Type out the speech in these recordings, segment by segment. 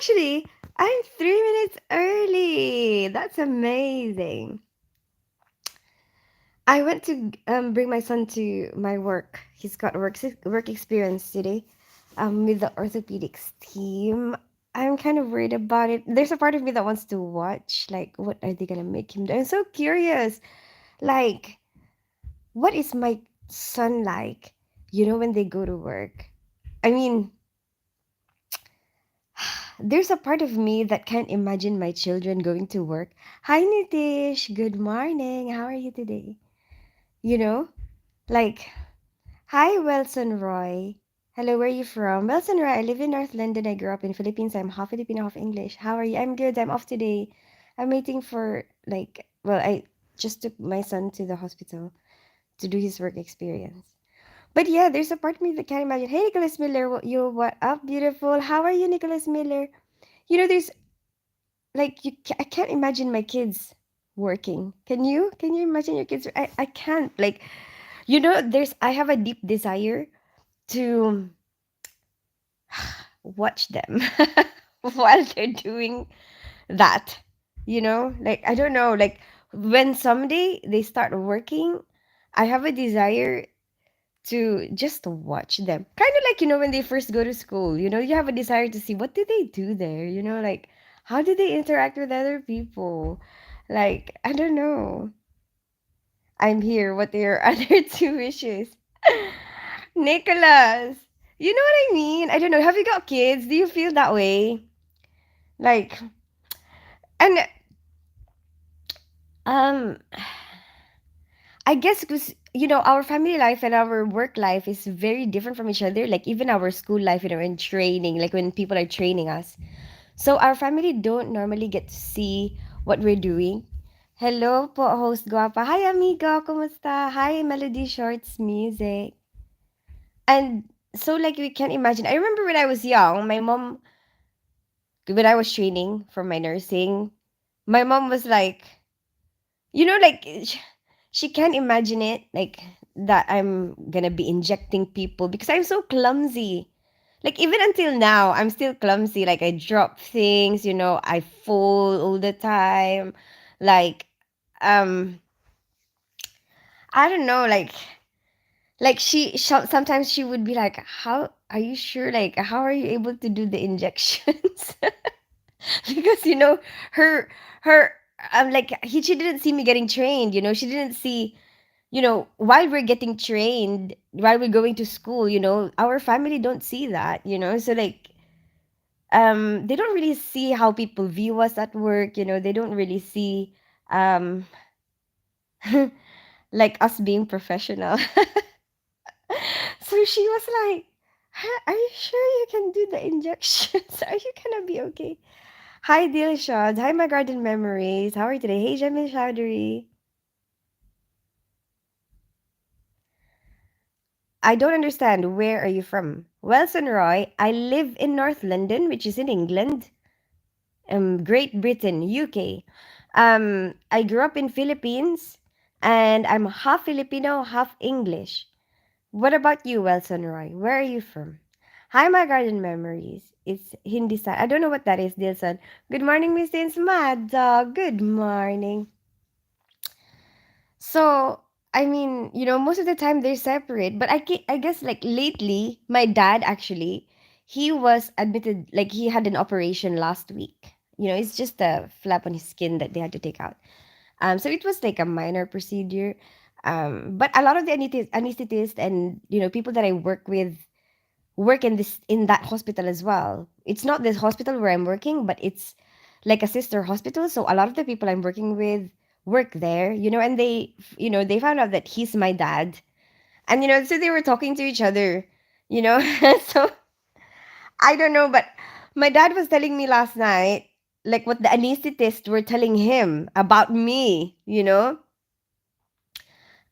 Actually, I'm 3 minutes early. That's amazing. I went to bring my son to my work. He's got work experience today with the orthopedics team. I'm kind of worried about it. There's a part of me that wants to watch, like, what are they gonna make him do? I'm so curious. Like, what is my son like? When they go to work. I mean, there's a part of me that can't imagine my children going to work. Hi, Nitish. Good morning. How are you today? You know, like, hi, Wilson Roy. Hello, where are you from? Wilson Roy, I live in North London. I grew up in Philippines. I'm half Filipino, half English. How are you? I'm good. I'm off today. I'm waiting for, like, well, I just took my son to the hospital to do his work experience. But yeah, there's a part of me that can't imagine. Hey, Nicholas Miller, what up, beautiful? How are you, Nicholas Miller? There's like I can't imagine my kids working. Can you? Can you imagine your kids? I can't. Like, there's I have a deep desire to watch them while they're doing that. Like, I don't know, like, when someday they start working, I have a desire to just watch them. Kind of like, when they first go to school, you have a desire to see what do they do there, like, how do they interact with other people? Like, I don't know. I'm here. What are your other two wishes? Nicholas, you know what I mean? I don't know. Have you got kids? Do you feel that way? Like, and um, I guess because our family life and our work life is very different from each other. Like, even our school life, in training, like when people are training us. So our family don't normally get to see what we're doing. Hello po, host Guapa. Hi, amiga. Kumusta? Hi, Melody Shorts Music. And so, like, we can imagine. I remember when I was young, my mom, when I was training for my nursing, my mom was like, like, she can't imagine it, like, that I'm gonna be injecting people because I'm so clumsy. Like, even until now, I'm still clumsy. Like, I drop things, I fall all the time. Like, um, I don't know, like sometimes she would be like, "How are you sure? Like, how are you able to do the injections?" Because her her like she didn't see me getting trained. She didn't see while we're getting trained, while we're going to school. Our family don't see that. So, like, they don't really see how people view us at work. They don't really see um like us being professional. So she was like, "Huh, are you sure you can do the injections? Are you gonna be okay?" Hi, Dilshad. Hi, my garden memories. How are you today? Hey, Jamil Chowdhury. I don't understand. Where are you from? Wilson Roy. I live in North London, which is in England, Great Britain, UK. I grew up in Philippines, and I'm half Filipino, half English. What about you, Wilson Roy? Where are you from? Hi, my garden memories. It's Hindi style. I don't know what that is, Dilson. Good morning, Miss Dins. Mad dog. Good morning. So, I mean, most of the time they're separate, but I guess, like, lately, my dad actually, he was admitted, like, he had an operation last week. It's just a flap on his skin that they had to take out. So it was like a minor procedure. But a lot of the anesthetists and, people that I work with work in that hospital as well. It's not this hospital where I'm working, but it's like a sister hospital. So a lot of the people I'm working with work there, and they found out that he's my dad. And so they were talking to each other, you know. So I don't know, but my dad was telling me last night like what the anesthetists were telling him about me.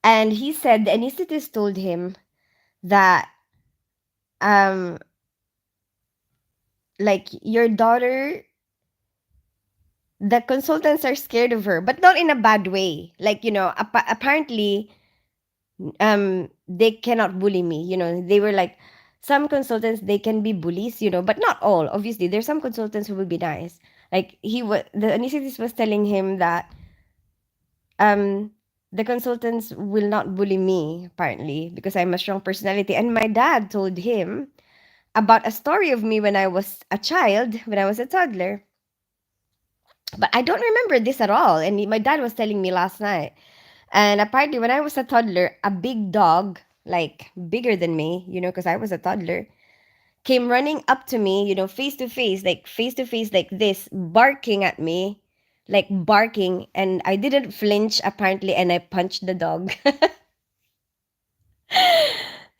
And he said the anesthetist told him that um like your daughter, the consultants are scared of her, but not in a bad way. Like, apparently, they cannot bully me. They were like, some consultants, they can be bullies, but not all. Obviously, there's some consultants who will be nice. Like the anesthetist was telling him that um the consultants will not bully me apparently because I'm a strong personality. And my dad told him about a story of me when I was a child, when I was a toddler. But I don't remember this at all. And my dad was telling me last night. And apparently, when I was a toddler, a big dog, like bigger than me, because I was a toddler, came running up to me, face to face, like this, barking at me, like barking. And I didn't flinch, apparently, and I punched the dog.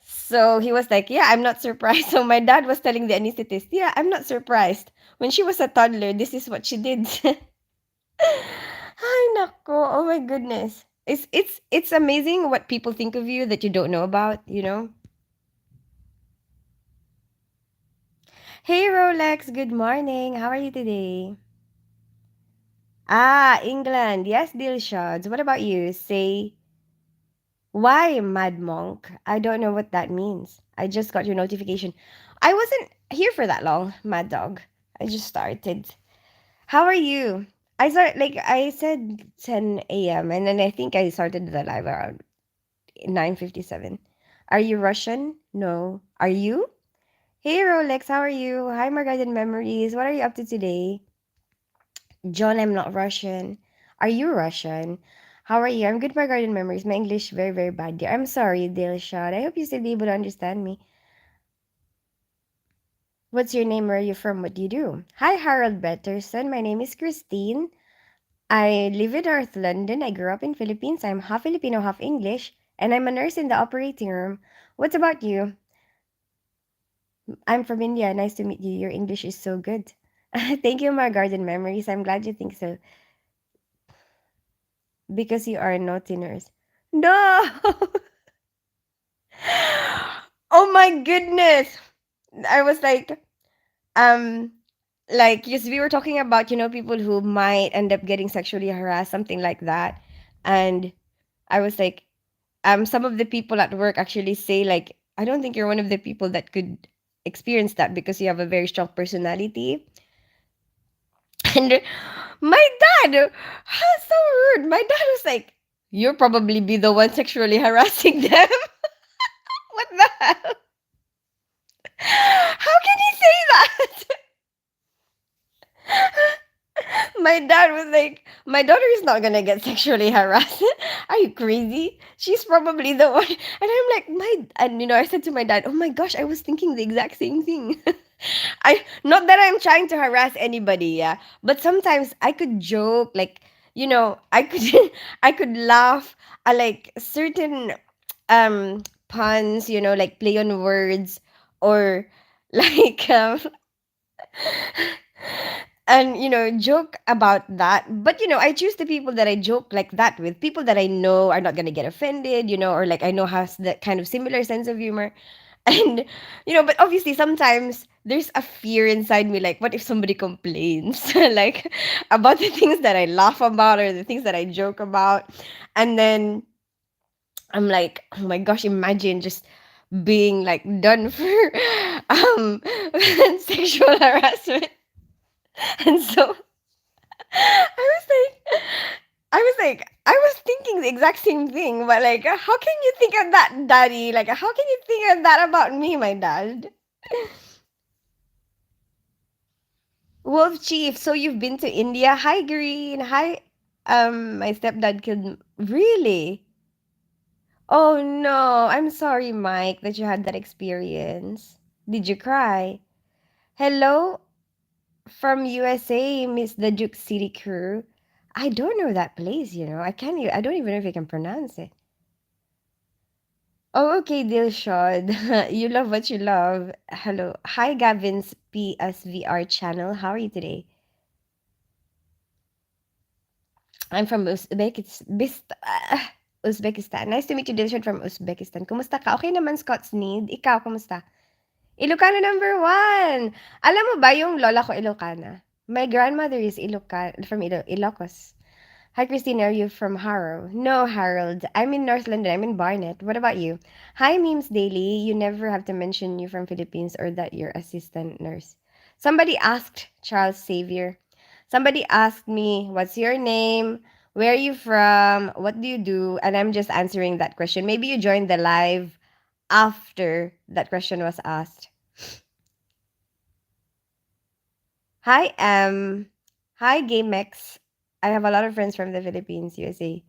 So he was like, yeah, I'm not surprised. So my dad was telling the anesthetist, yeah, I'm not surprised. When she was a toddler, this is what she did. Ay, nako. Oh my goodness. It's amazing what people think of you that you don't know about. Hey Rolex, good morning. How are you today? Ah, England. Yes, Dilshads. What about you? Say, why Mad Monk? I don't know what that means. I just got your notification. I wasn't here for that long, Mad Dog. I just started. How are you? I said 10 a.m. and then I think I started the live around 9:57. Are you Russian? No. Are you? Hey Rolex, how are you? Hi Margarden Memories. What are you up to today? John, I'm not Russian. Are you Russian? How are you? I'm good, Margarden Memories. My English very, very bad, dear. I'm sorry, Dilshad. I hope you still be able to understand me. What's your name? Where are you from? What do you do? Hi, Harold Betterson. My name is Christine. I live in North London. I grew up in Philippines. I'm half Filipino, half English, and I'm a nurse in the operating room. What's about you? I'm from India. Nice to meet you. Your English is so good. Thank you, my garden memories. I'm glad you think so. Because you are a naughty nurse. No! Oh my goodness! I was um, yes, we were talking about, people who might end up getting sexually harassed, something like that. And I was like, some of the people at work actually say, like, I don't think you're one of the people that could experience that because you have a very strong personality. And my dad, so rude. My dad was like, "You'll probably be the one sexually harassing them." What the hell? How can he say that? My dad was like, "My daughter is not gonna get sexually harassed. Are you crazy? She's probably the one." And I'm like, I said to my dad, "Oh my gosh, I was thinking the exact same thing." I not that I'm trying to harass anybody, yeah, but sometimes I could joke, like, I could I could laugh at like certain puns, like play on words or like and joke about that. But I choose the people that I joke like that with, people that I know are not gonna get offended, or like I know has that kind of similar sense of humor. And but obviously sometimes there's a fear inside me, like what if somebody complains like about the things that I laugh about or the things that I joke about. And then I'm like, oh my gosh, imagine just being like done for um sexual harassment. And so I was like, I was thinking the exact same thing, but like, how can you think of that, daddy? Like, how can you think of that about me, my dad? Wolf Chief, so you've been to India? Hi, Green. Hi. My stepdad killed. Really? Oh no, I'm sorry, Mike, that you had that experience. Did you cry? Hello from USA, Miss the Duke City crew. I don't know that place. I can't. I don't even know if I can pronounce it. Oh, okay, Dilshad. You love what you love. Hello. Hi, Gavin's PSVR channel. How are you today? I'm from Uzbekistan. Nice to meet you, Dilshad from Uzbekistan. Kumusta ka? Okay naman, Scott Sneed. Ikaw, kumusta? Ilocano number one! Alam mo ba yung lola ko Ilocana? My grandmother is from Ilocos. Hi, Christine. Are you from Harrow? No, Harold. I'm in North London. I'm in Barnet. What about you? Hi, Memes Daily. You never have to mention you from Philippines or that you're assistant nurse. Somebody asked Charles Xavier. Somebody asked me, what's your name? Where are you from? What do you do? And I'm just answering that question. Maybe you joined the live after that question was asked. Hi, hi, GameX. I have a lot of friends from the Philippines, USA.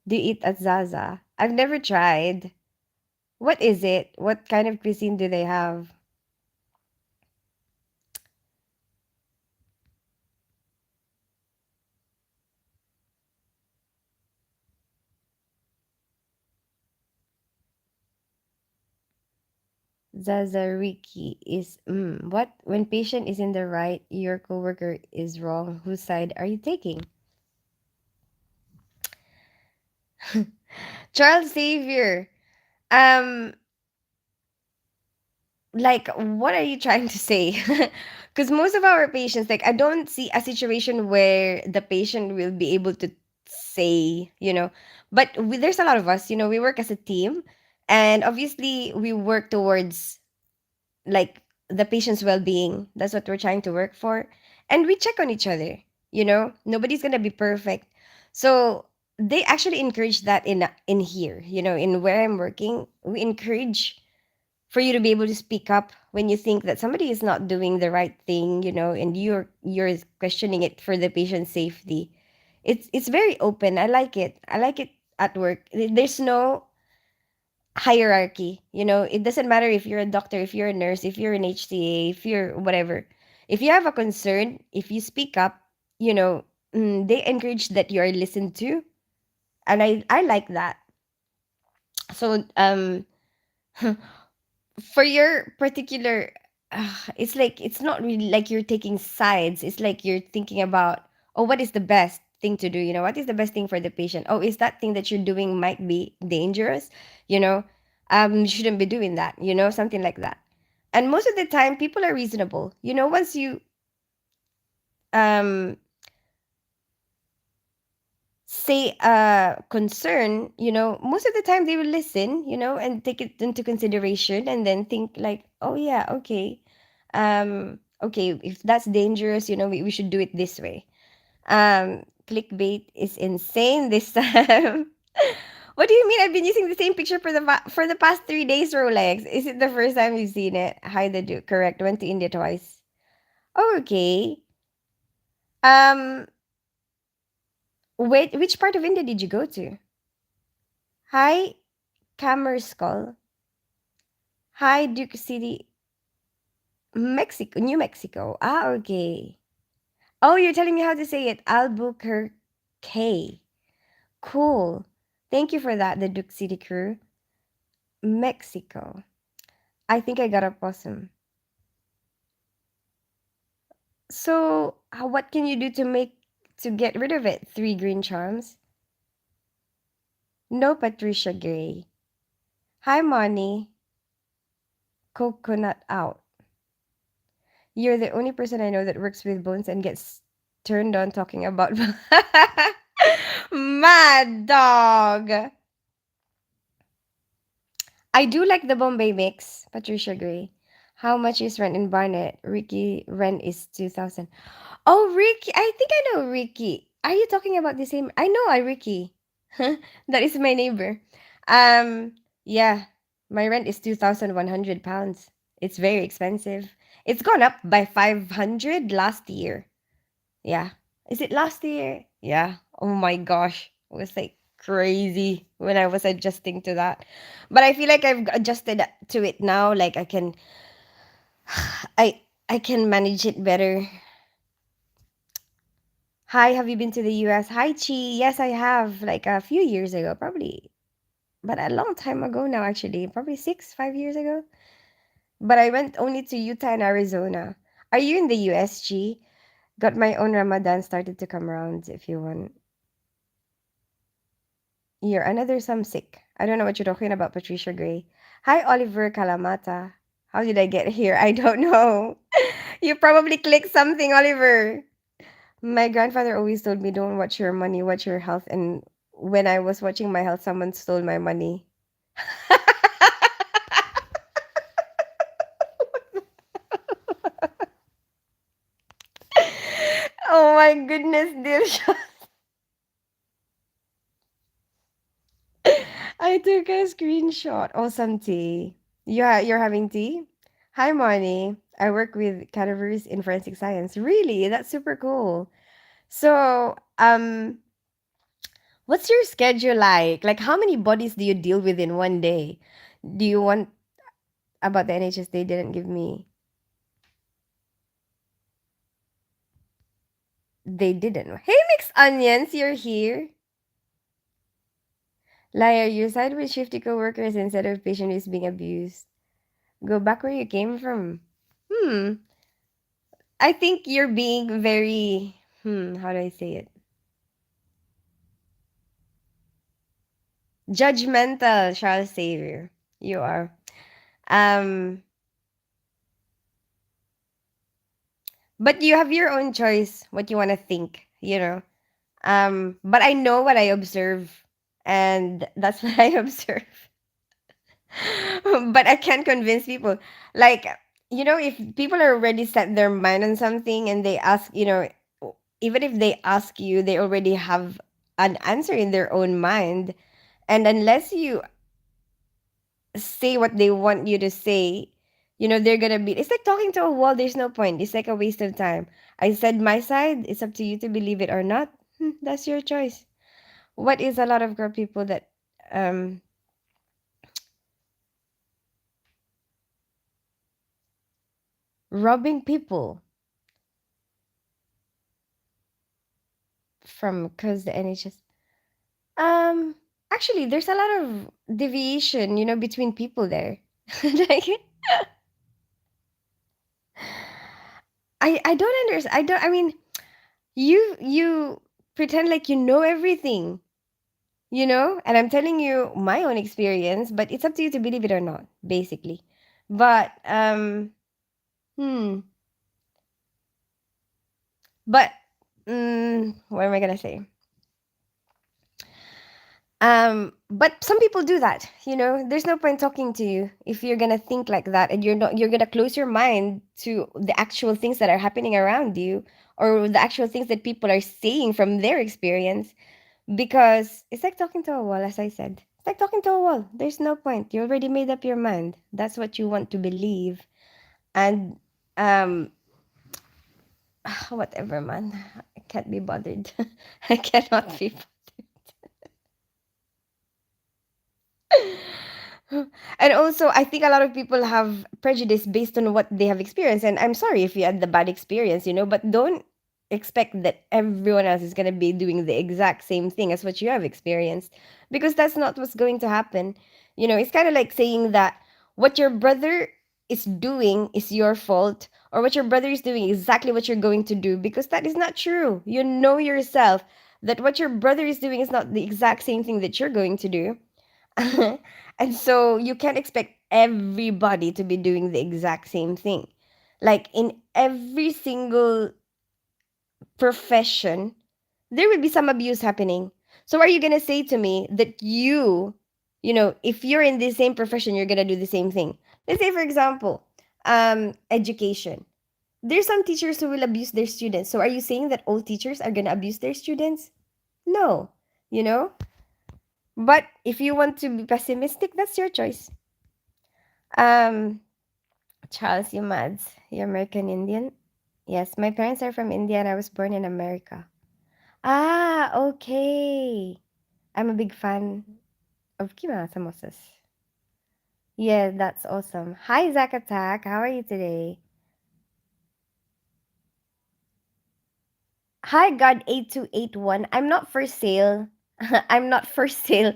Do you eat at Zaza? I've never tried. What is it? What kind of cuisine do they have? Zazariki is what? When patient is in the right, your coworker is wrong. Whose side are you taking? Charles Xavier. Um, like what are you trying to say? Because most of our patients, like I don't see a situation where the patient will be able to say, but there's a lot of us, we work as a team, and obviously we work towards like the patient's well-being. That's what we're trying to work for, and we check on each other. Nobody's gonna be perfect. So they actually encourage that in here, in where I'm working. We encourage for you to be able to speak up when you think that somebody is not doing the right thing, and you're questioning it for the patient's safety. It's very open. I like it. I like it at work. There's no hierarchy. It doesn't matter if you're a doctor, if you're a nurse, if you're an HCA, if you're whatever. If you have a concern, if you speak up, they encourage that you are listened to, and I like that. So for your particular it's like it's not really like you're taking sides. It's like you're thinking about, oh, what is the best thing to do, what is the best thing for the patient. Oh, is that thing that you're doing might be dangerous, you know you shouldn't be doing that, something like that. And most of the time people are reasonable, once you um say a concern, most of the time they will listen, and take it into consideration and then think like, oh yeah, okay. Okay, if that's dangerous, we should do it this way. Clickbait is insane this time. What do you mean? I've been using the same picture for the past 3 days, Rolex. Is it the first time you've seen it? Hi, the Duke. Correct. Went to India twice. Oh, okay. Um, wait, which part of India did you go to? Hi, Skull. Hi, Duke City, Mexico, New Mexico. Ah, okay. Oh, you're telling me how to say it. Albuquerque. Cool. Thank you for that, the Duke City crew. Mexico. I think I got a possum. So, what can you do to get rid of it? Three green charms. No, Patricia Gray. Hi, Money. Coconut out. You're the only person I know that works with bones and gets turned on talking about Mad Dog. I do like the Bombay mix, Patricia Gray. How much is rent in Barnet? Ricky, rent is 2,000. Oh, Ricky. I think I know Ricky. Are you talking about the same? I know a Ricky. That is my neighbor. Um, yeah. My rent is £2,100. It's very expensive. It's gone up by 500 last year. Yeah. Is it last year? Yeah. Oh my gosh. It was like crazy when I was adjusting to that. But I feel like I've adjusted to it now. Like I can manage it better. Hi, have you been to the US? Hi, Chi. Yes, I have. Like a few years ago, probably, but a long time ago now, actually. Probably 5 years ago. But I went only to Utah and Arizona. Are you in the USG? Got my own Ramadan started to come around if you want. You're another some sick. I don't know what you're talking about, Patricia Gray. Hi, Oliver Kalamata. How did I get here? I don't know. You probably clicked something, Oliver. My grandfather always told me, "Don't watch your money, watch your health." And when I was watching my health, someone stole my money. Oh my goodness, Dirsha. I took a screenshot. Awesome tea. Yeah, you're having tea? Hi, Marnie. I work with cadavers in forensic science. Really? That's super cool. So, what's your schedule like? Like, how many bodies do you deal with in one day? Do you want about the NHS? They didn't give me. They didn't. Hey, Mixed Onions, you're here. Liar, you side with shifty coworkers instead of patient who's being abused. Go back where you came from. Hmm. I think you're being very, how do I say it? Judgmental, Charles Xavier. You are. Um, but you have your own choice what you want to think, you know. But I know what I observe, and that's what I observe. But I can't convince people. Like, if people are already set their mind on something and they ask, even if they ask you, they already have an answer in their own mind. And unless you say what they want you to say, they're gonna be. It's like talking to a wall. There's no point. It's like a waste of time. I said my side. It's up to you to believe it or not. That's your choice. What is a lot of girl people that um robbing people from because the NHS. Um, Actually, there's a lot of deviation, between people there. Like, I don't understand. I don't. I mean, you pretend like you know everything, and I'm telling you my own experience, but it's up to you to believe it or not, basically. But hmm, but what am I gonna say? But some people do that, there's no point talking to you if you're gonna think like that, and you're gonna close your mind to the actual things that are happening around you, or the actual things that people are saying from their experience, because it's like talking to a wall, as I said. It's like talking to a wall. There's no point. You already made up your mind. That's what you want to believe. And um whatever, man. I can't be bothered. I cannot be. And also, I think a lot of people have prejudice based on what they have experienced. And I'm sorry if you had the bad experience, but don't expect that everyone else is going to be doing the exact same thing as what you have experienced, because that's not what's going to happen. It's kind of like saying that what your brother is doing is your fault, or what your brother is doing is exactly what you're going to do, because that is not true. You know yourself that what your brother is doing is not the exact same thing that you're going to do. And so you can't expect everybody to be doing the exact same thing. Like in every single profession, there will be some abuse happening. So are you going to say to me that if you're in the same profession, you're going to do the same thing? Let's say, for example, education. There's some teachers who will abuse their students. So are you saying that all teachers are going to abuse their students? No, you know? But if you want to be pessimistic, that's your choice. Um, Charles, you mads. You're American Indian? Yes, my parents are from India and I was born in America. Ah, okay. I'm a big fan of Kima samosas. Yeah, that's awesome. Hi, Zack Attack. How are you today? Hi, God8281. I'm not for sale. I'm not for sale.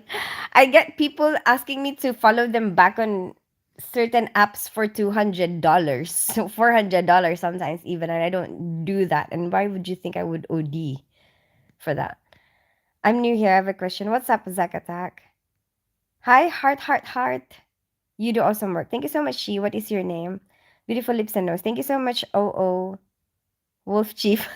I get people asking me to follow them back on certain apps for $200, so $400 sometimes even, and I don't do that. And why would you think I would OD for that? I'm new here. I have a question. What's up, Zack Attack? Hi, heart, heart, heart. You do awesome work. Thank you so much, She. What is your name? Beautiful lips and nose. Thank you so much, OO Wolf Chief.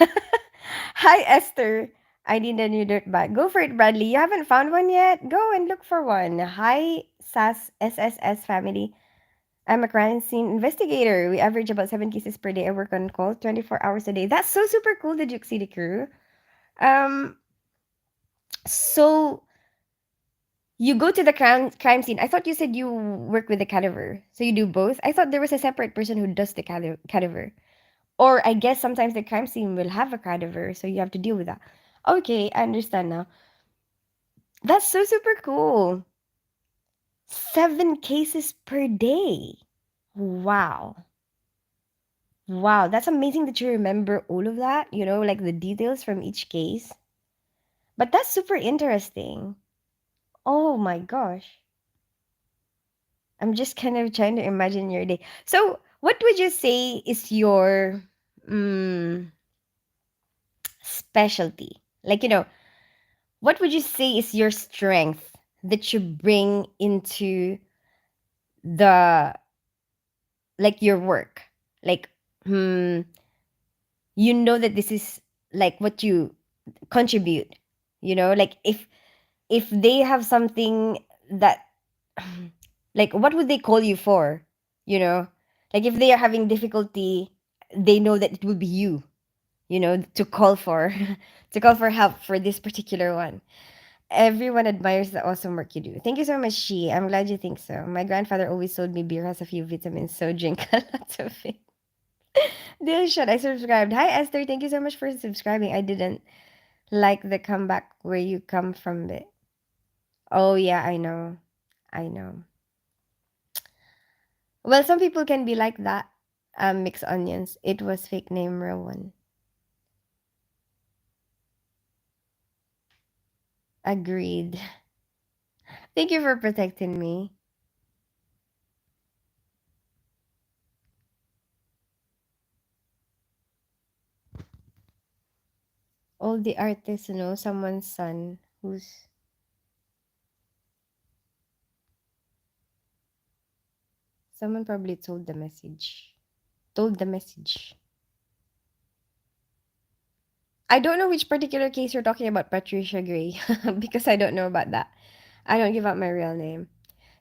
Hi, Esther. I need a new dirt bag. Go for it, Bradley. You haven't found one yet? Go and look for one. Hi, SSS family. I'm a crime scene investigator. We average about 7 cases per day. I work on call 24 hours a day. That's so super cool, the Duke City crew. Um, so you go to the crime scene. I thought you said you work with the cadaver. So you do both? I thought there was a separate person who does the cadaver. Or I guess sometimes the crime scene will have a cadaver, so you have to deal with that. Okay, I understand now. That's so super cool. 7 cases per day. Wow. Wow, that's amazing that you remember all of that, like the details from each case. But that's super interesting. Oh my gosh. I'm just kind of trying to imagine your day. So, what would you say is your mm, specialty? Like, what would you say is your strength that you bring into the like your work? Like, hmm, you know that this is like what you contribute. Like if they have something that like what would they call you for? You know? Like if they are having difficulty, they know that it will be you, to call for to call for help for this particular one. Everyone admires the awesome work you do. Thank you so much, She. I'm glad you think so. My grandfather always told me beer has a few vitamins, so drink a lot of it. Dilshan, I subscribed. Hi, Esther. Thank you so much for subscribing. I didn't like the comeback where you come from bit. Oh, yeah, I know. I know. Well, some people can be like that. Mixed onions. It was fake name, real one. Agreed. Thank you for protecting me. All the artists, someone's son who's someone probably told the message. Told the message. I don't know which particular case you're talking about, Patricia Gray, because I don't know about that. I don't give out my real name.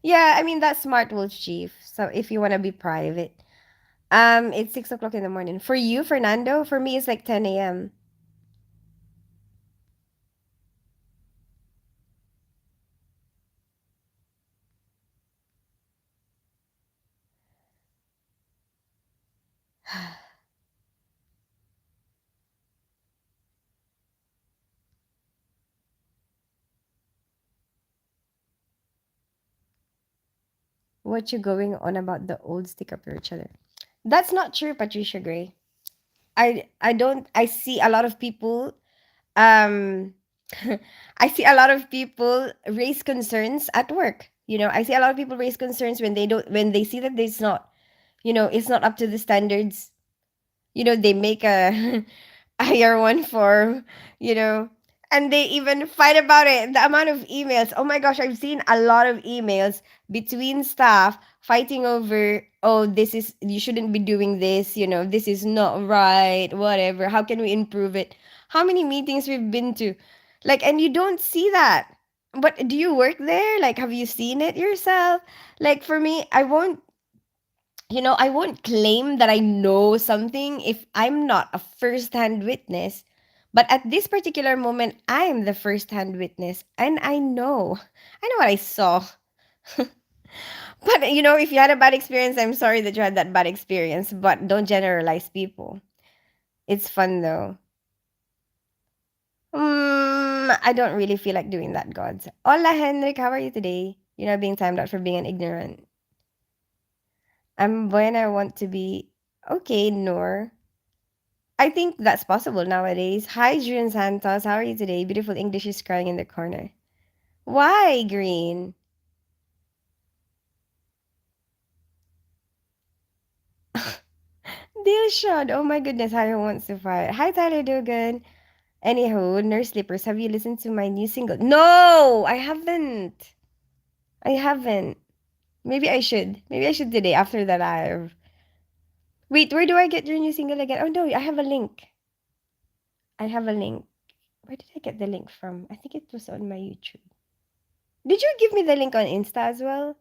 Yeah, I mean that's Smart Wolf Chief. So if you want to be private, it's 6 o'clock in the morning for you, Fernando. For me, it's like 10 a.m. What you going on about the old stick up for each other? That's not true, Patricia Gray. I don't. I see a lot of people. Um, I see a lot of people raise concerns at work. I see a lot of people raise concerns when they see that it's not, it's not up to the standards. They make a higher one for, you know, and they even fight about it. The amount of emails. Oh my gosh, I've seen a lot of emails between staff fighting over, oh, you shouldn't be doing this, this is not right, whatever. How can we improve it? How many meetings we've been to? Like, and you don't see that. But do you work there? Like, have you seen it yourself? Like, for me, I won't claim that I know something if I'm not a first-hand witness. But at this particular moment, I'm the first-hand witness, and I know what I saw. But if you had a bad experience, I'm sorry that you had that bad experience. But don't generalize people. It's fun though. I don't really feel like doing that, gods. Hola, Henrik. How are you today? You're not being timed out for being an ignorant. I'm when I want to be okay, Noor. I think that's possible nowadays. Hi, June Santos. How are you today? Beautiful English is crying in the corner. Why, Green? Dilshad. Oh my goodness, Hiro wants to fight. Hi, Tyler Dugan. Anywho, Nurse Slippers, have you listened to my new single? No, I haven't. I haven't. Maybe I should. Maybe I should today after the live. Wait, where do I get your new single again? Oh no, I have a link. I have a link. Where did I get the link from? I think it was on my YouTube. Did you give me the link on Insta as well?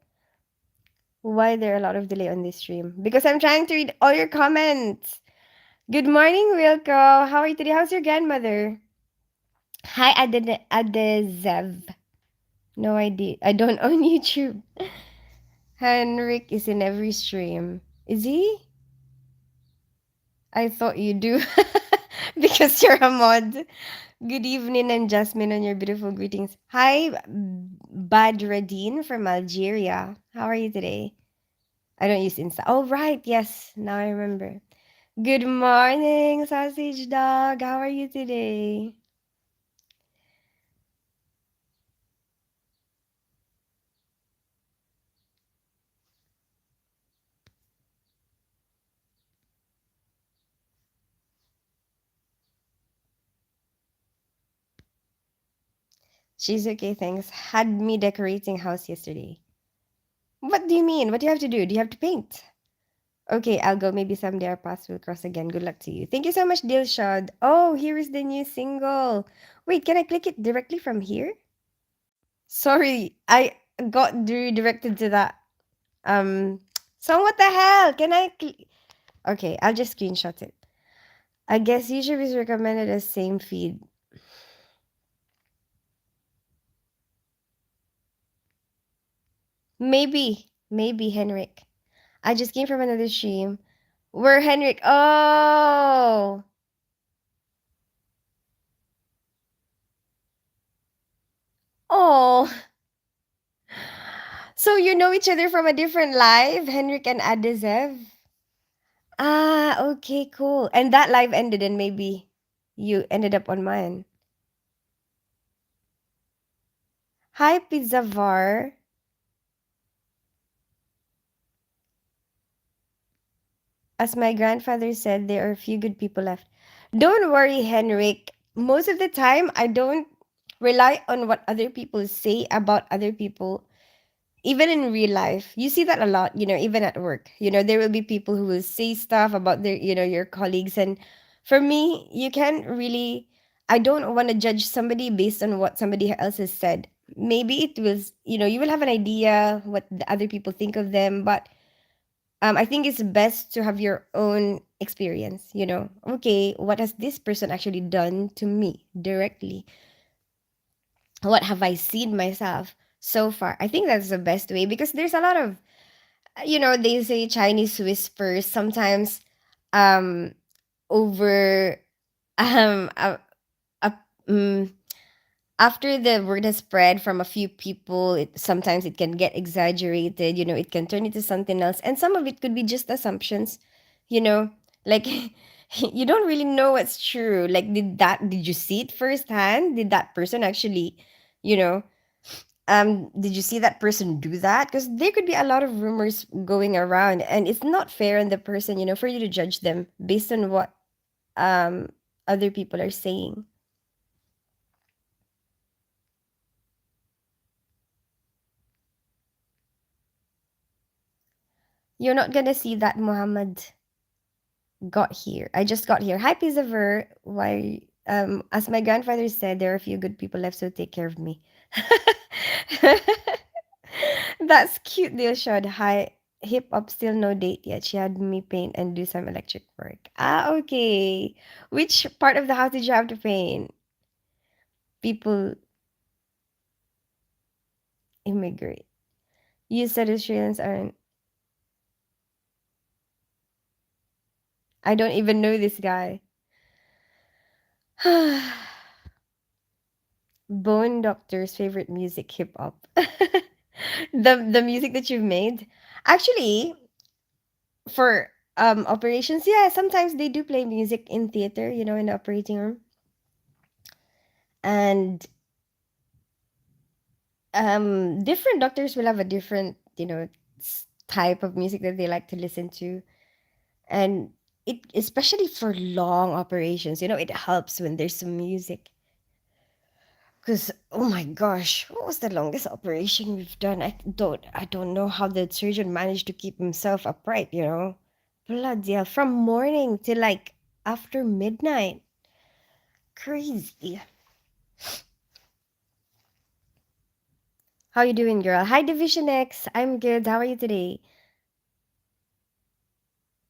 Why there a lot of delay on this stream? Because I'm trying to read all your comments. Good morning, Wilco. How are you today? How's your grandmother? Hi, Adezev. No idea. I don't own YouTube. Henrik is in every stream. Is he? I thought you do. Because you're a mod. Good evening and Jasmine on your beautiful greetings. Hi, Badradine from Algeria. How are you today? I don't use Insta. Oh, right. Yes. Now I remember. Good morning, sausage dog. How are you today? She's okay, thanks. Had me decorating house yesterday. What do you mean? What do you have to do? Do you have to paint? Okay, I'll go. Maybe someday our paths will cross again. Good luck to you. Thank you so much, Dilshad. Oh, here is the new single. Wait, can I click it directly from here? Sorry, I got redirected to that. Um, so what the hell? Can I? Okay, I'll just screenshot it. I guess YouTube is recommended as same feed. Maybe Henrik. I just came from another stream. Where Henrik? Oh, oh. So you know each other from a different live, Henrik and Adezev? Ah, okay, cool. And that live ended, and maybe you ended up on mine. Hi, Pizzavar. As my grandfather said, there are a few good people left. Don't worry, Henrik. Most of the time, I don't rely on what other people say about other people. Even in real life, you see that a lot, even at work. There will be people who will say stuff about your colleagues. And for me, you can't really, I don't want to judge somebody based on what somebody else has said. Maybe it was, you will have an idea what the other people think of them, but I think it's best to have your own experience. Okay, what has this person actually done to me directly? What have I seen myself so far? I think that's the best way because there's a lot of, they say Chinese whispers sometimes um over um uh, uh, mm, after the word has spread from a few people, sometimes it can get exaggerated, it can turn into something else, and some of it could be just assumptions, you know like you don't really know what's true. Like, did you see it firsthand? Did that person actually, you know did you see that person do that? Because there could be a lot of rumors going around, and it's not fair on the person, for you to judge them based on what um other people are saying. You're not gonna see that Muhammad got here. I just got here. Hi, Pizaver. Why? As my grandfather said, there are a few good people left, so take care of me. That's cute, Dilshad. Hi, hip hop still no date yet. She had me paint and do some electric work. Ah, okay. Which part of the house did you have to paint? People immigrate. You said Australians aren't. I don't even know this guy. Bone Doctor's favorite music, hip hop. The music that you've made. Actually, for operations, yeah, sometimes they do play music in theater, in the operating room. And different doctors will have a different, type of music that they like to listen to. And it, especially for long operations, it helps when there's some music. Because, oh my gosh, what was the longest operation we've done? I don't know how the surgeon managed to keep himself upright. Bloody hell, from morning till like after midnight. Crazy. How you doing, girl? Hi, Division X. I'm good. How are you today?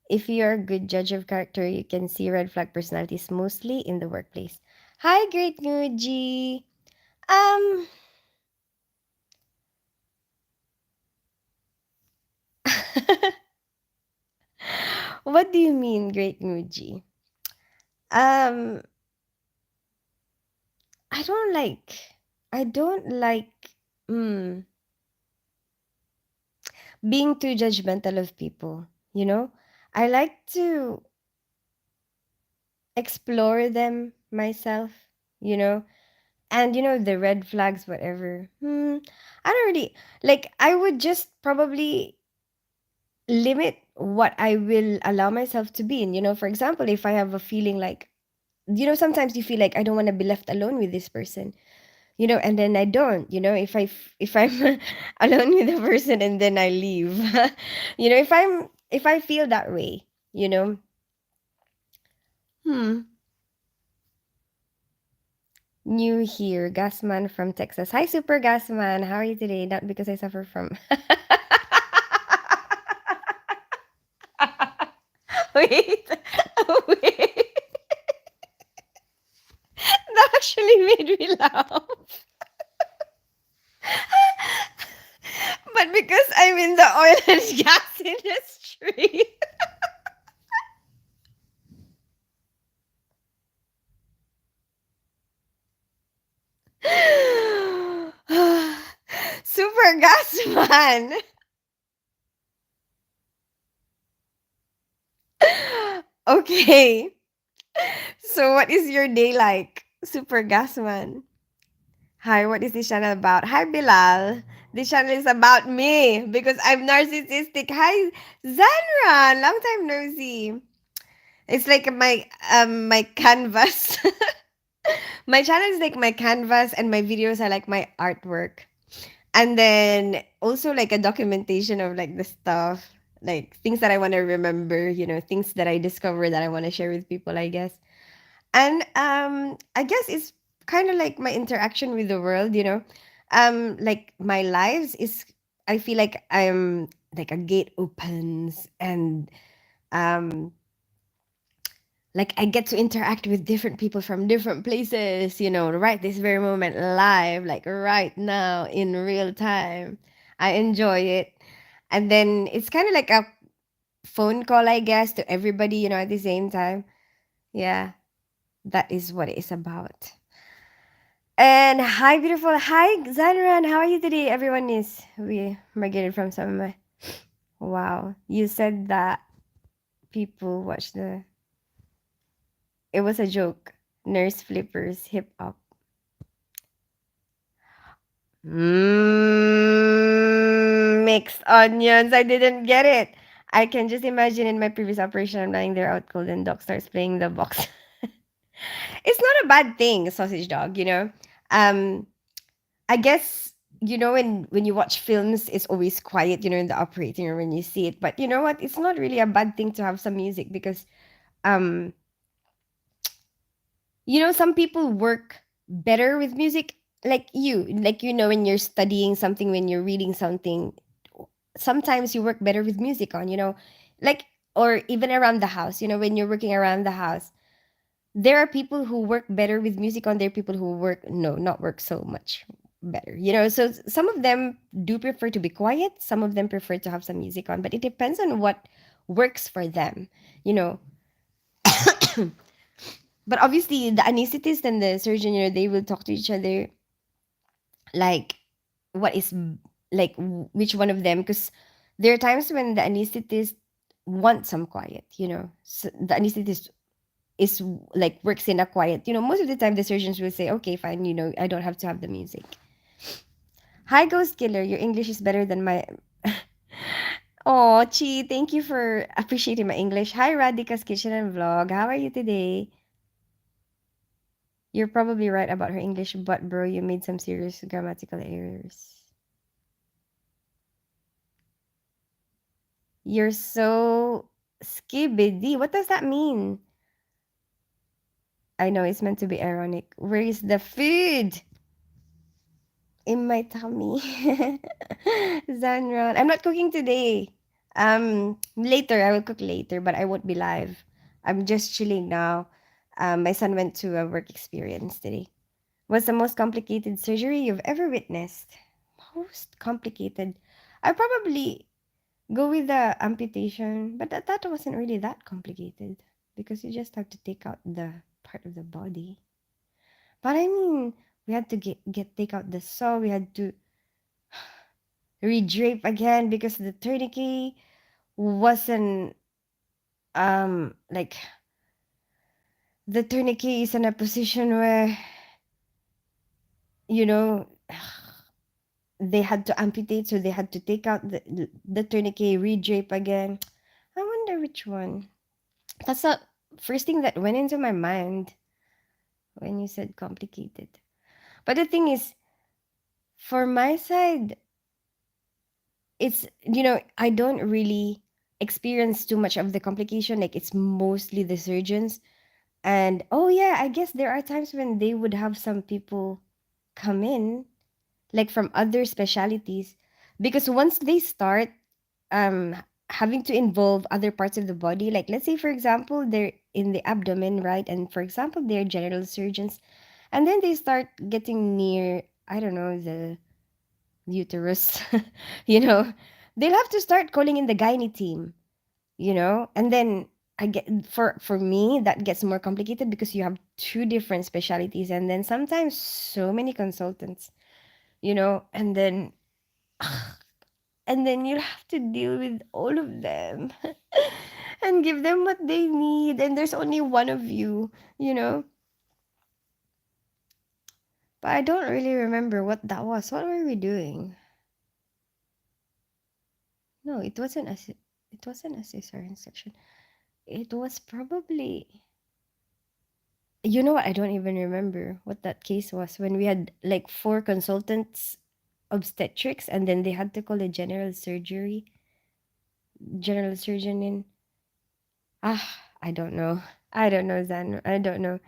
If you're a good judge of character, you can see red flag personalities mostly in the workplace. Hi, Great Nuji. Um, what do you mean, Great Nuji? Um, I don't like, I don't like, mm, being too judgmental of people. You know, I like to explore them myself. You know, and the red flags, whatever. I don't really like. I would just probably limit what I will allow myself to be in. For example, if I have a feeling like, sometimes you feel like I don't want to be left alone with this person, and then I don't, if I'm alone with the person and then I leave, if I feel that way, you know, hmm, new here, Gasman from Texas. Hi, Super Gasman. How are you today? Not because I suffer from. Wait, wait. That actually made me laugh. But because I'm in the oil and gas industry. Super gas man. Okay. So what is your day like? Super gas man. Hi, what is this channel about? Hi, Bilal. This channel is about me because I'm narcissistic. Hi, Zanran. Long time no see. It's like my canvas. My channel is like my canvas and my videos are like my artwork. And then also like a documentation of like the stuff, like things that I want to remember, things that I discover that I want to share with people, I guess. And I guess it's kind of like my interaction with the world, like my lives is, I feel like I'm like a gate opens, and um like I get to interact with different people from different places, right this very moment live, like right now in real time. I enjoy it. And then it's kind of like a phone call, I guess, to everybody, at the same time. Yeah, that is what it is about. And hi, beautiful. Hi, Zanran. How are you today? Everyone is we migrated from somewhere. Wow. You said that people watch the. It was a joke. Nurse flippers, hip hop. Mixed onions. I didn't get it. I can just imagine in my previous operation, I'm lying there out cold and Doc starts playing the box. It's not a bad thing, sausage dog, Um, I guess, when you watch films, it's always quiet, in the operating room when you see it. But you know what? It's not really a bad thing to have some music because, um, some people work better with music. Like, when you're studying something, when you're reading something, sometimes you work better with music on, like, or even around the house, when you're working around the house, there are people who work better with music on. There are people who work, no, not work so much better, so some of them do prefer to be quiet, some of them prefer to have some music on, but it depends on what works for them, you know but obviously the anesthetist and the surgeon, they will talk to each other, like what is like which one of them, because there are times when the anesthetist wants some quiet, so the anesthetist is like works in a quiet, most of the time the surgeons will say, okay, fine, I don't have to have the music. Hi, Ghost Killer, your English is better than my. Oh, Chi, thank you for appreciating my English. Hi, Radika's Kitchen and Vlog, how are you today? You're probably right about her English, but bro, you made some serious grammatical errors. You're so skibidi. What does that mean? I know it's meant to be ironic. Where is the food? In my tummy. Zanron. I'm not cooking today. Later. I will cook later, but I won't be live. I'm just chilling now. My son went to a work experience today. What's the most complicated surgery you've ever witnessed? Most complicated. I probably go with the amputation, but that wasn't really that complicated because you just have to take out the part of the body. But I mean, we had to get take out the saw. We had to redrape again because the tourniquet wasn't like the tourniquet is in a position where you know they had to amputate, so they had to take out the tourniquet, redrape again. I wonder which one. That's the first thing that went into my mind when you said complicated. But the thing is, for my side, it's I don't really experience too much of the complication. Like it's mostly the surgeons. And oh yeah, I guess there are times when they would have some people come in like from other specialities because once they start um having to involve other parts of the body, like let's say for example they're in the abdomen, right? And for example they're general surgeons, and then they start getting near, I don't know, the uterus, you know, they'll have to start calling in the gynae team, and then I get for me that gets more complicated because you have two different specialties and then sometimes so many consultants, and then you'll have to deal with all of them and give them what they need, and there's only one of you, you know but I don't really remember what that was. What were we doing? No, it wasn't a cesarean section. It was probably, you know what, I don't even remember what that case was when we had like four consultants obstetrics and then they had to call a general surgeon in. I don't know. I don't know, Zan. I don't know.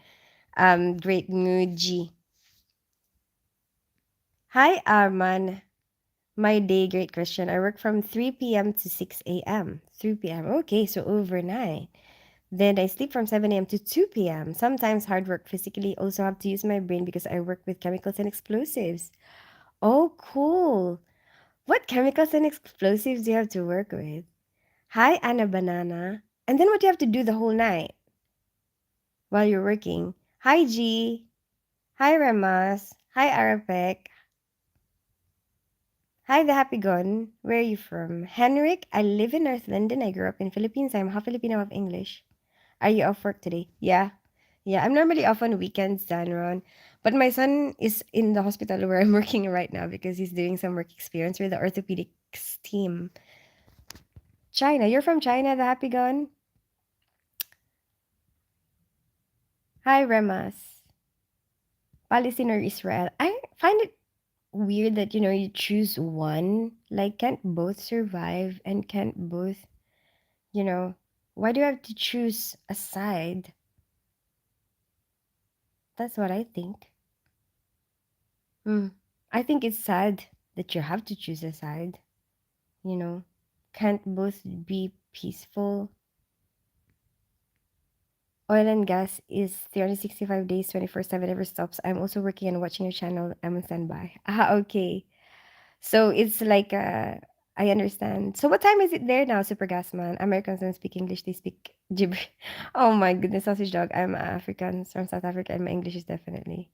Great Muji. Hi, Arman. My day, great Christian. I work from 3 p.m. to 6 a.m. 3 p.m. Okay, so overnight. Then I sleep from 7 a.m. to 2 p.m. Sometimes hard work physically. Also have to use my brain because I work with chemicals and explosives. Oh, cool. What chemicals and explosives do you have to work with? Hi, Anna Banana. And then what do you have to do the whole night while you're working? Hi, G. Hi, Remas. Hi, Arapek. Hi, the Happy Gun. Where are you from? Henrik, I live in North London. I grew up in Philippines. I'm half Filipino, half English. Are you off work today? Yeah. Yeah, I'm normally off on weekends, Danron. But my son is in the hospital where I'm working right now because he's doing some work experience with the orthopedics team. China. You're from China, the Happy Gun? Hi, Remas. Palestine or Israel? I find it weird that, you choose one. Like, can't both survive and can't both, you know, why do you have to choose a side? That's what I think. Hmm. I think it's sad that you have to choose a side, you know. Can't both be peaceful. Oil and gas is 365 days, 24/7, never stops. I'm also working and watching your channel. I'm on standby. Ah, okay. So it's like I understand. So what time is it there now, Super Gas Man? Americans don't speak English, they speak gibberish. Oh my goodness, sausage dog. I'm African from South Africa and my English is definitely.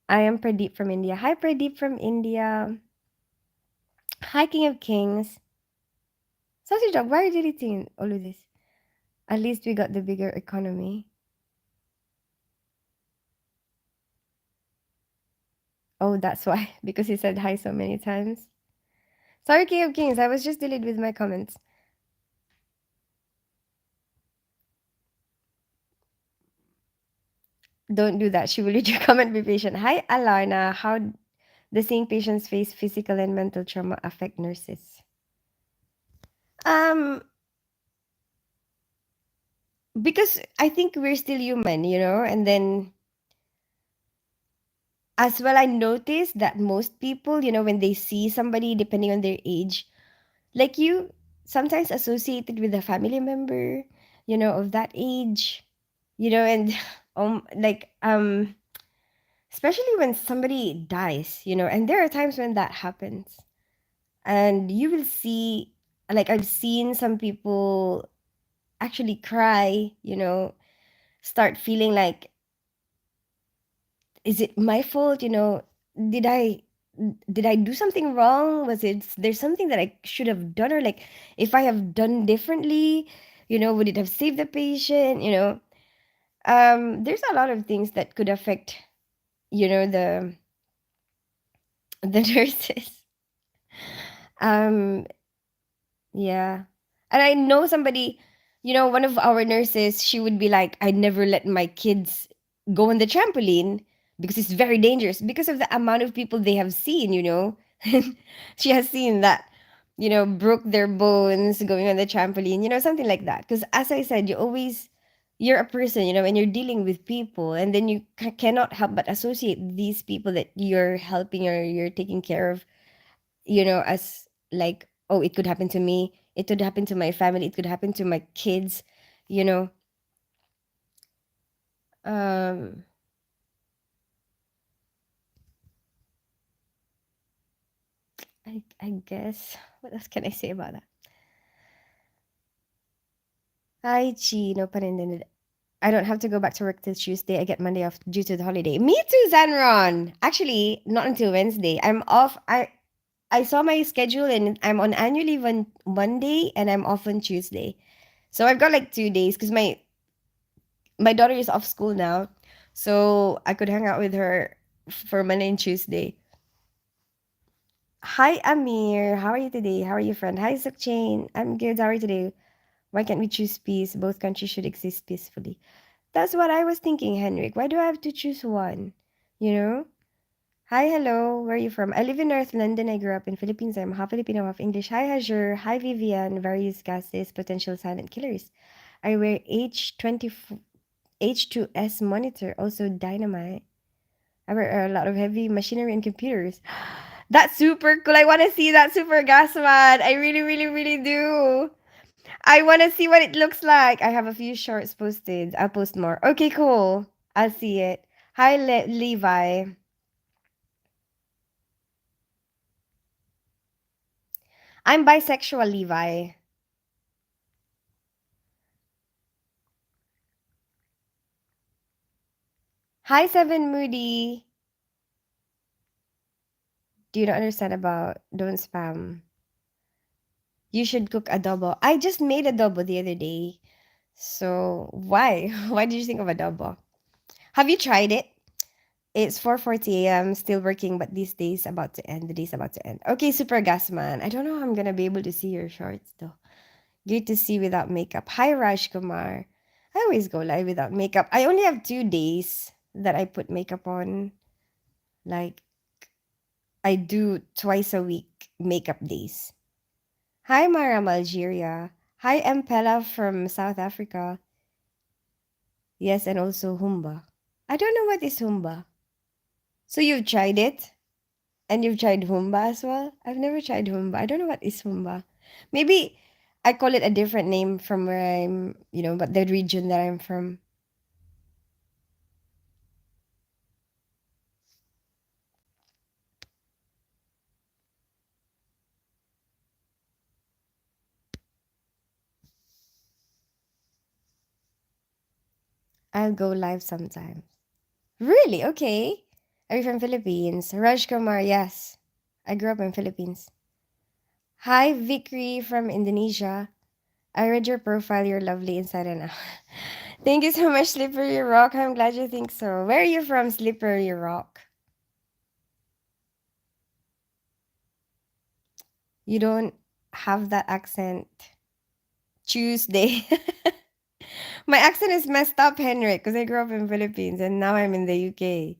I am Pradeep from India. Hi Pradeep from India. Hi King of Kings. Sausage dog, why are you deleting all of this? At least we got the bigger economy. Oh, that's why. Because he said hi so many times. Sorry, King of Kings. I was just delayed with my comments. Don't do that. She will read your comment. Be patient. Hi, Alarna. How the seeing patients face physical and mental trauma affect nurses? Um, because I think we're still human, and then as well, I noticed that most people, when they see somebody, depending on their age, like you, sometimes associated with a family member, of that age, and like especially when somebody dies, and there are times when that happens, and you will see, like I've seen some people actually cry, start feeling like, is it my fault, did i did I do something wrong? Was it there's something that I should have done, or like if I have done differently, would it have saved the patient, there's a lot of things that could affect, the nurses. um Yeah. And I know somebody, one of our nurses, she would be like, I never let my kids go on the trampoline because it's very dangerous because of the amount of people they have seen. She has seen that, broke their bones going on the trampoline, something like that. Because as I said, you're a person, and you're dealing with people, and then you cannot help but associate these people that you're helping or you're taking care of, as like, oh, it could happen to me, it could happen to my family, it could happen to my kids, you know. Um, I guess what else can I say about that? Hi, Chi, no pun intended. I don't have to go back to work till Tuesday. I get Monday off due to the holiday. Me too, Zanron. Actually, not until Wednesday. I'm off. I saw my schedule and I'm on annual leave on Monday and I'm off on Tuesday. So I've got like 2 days because my daughter is off school now, so I could hang out with her for Monday and Tuesday. Hi, Amir. How are you today? How are you, friend? Hi, Sukchain. I'm good. How are you today? Why can't we choose peace? Both countries should exist peacefully. That's what I was thinking, Henrik. Why do I have to choose one? You know? Hi, hello. Where are you from? I live in North London. I grew up in Philippines. I'm half Filipino, half English. Hi, Hazur. Hi, Vivian. Various gases, potential silent killers. I wear H2S monitor, also dynamite. I wear a lot of heavy machinery and computers. That's super cool. I want to see that super gas man. I really, really, really do. I want to see what it looks like. I have a few shorts posted. I'll post more. Okay, cool. I'll see it. Hi, Levi. I'm bisexual, Levi. Hi, Seven Moody. Do you not understand about don't spam? You should cook adobo. I just made adobo the other day. So why? Why did you think of adobo? Have you tried it? It's 4:40 a.m. Still working, but these days about to end. The day's about to end. Okay, Super Gas Man. I don't know how I'm gonna be able to see your shorts though. Good to see without makeup. Hi, Raj Kumar. I always go live without makeup. I only have 2 days that I put makeup on. Like I do twice a week makeup days. Hi, Maram Algeria. Hi, Mpella from South Africa. Yes, and also Humba. I don't know what is Humba. So you've tried it? And you've tried Humba as well? I've never tried Humba. I don't know what is Humba. Maybe I call it a different name from where but the region that I'm from. I'll go live sometime. Really? Okay. Are you from Philippines? Raj Kumar, yes. I grew up in Philippines. Hi, Vikri from Indonesia. I read your profile. You're lovely inside and out. Thank you so much, Slippery Rock. I'm glad you think so. Where are you from, Slippery Rock? You don't have that accent. Tuesday. My accent is messed up, Henrik, because I grew up in Philippines and now I'm in the UK.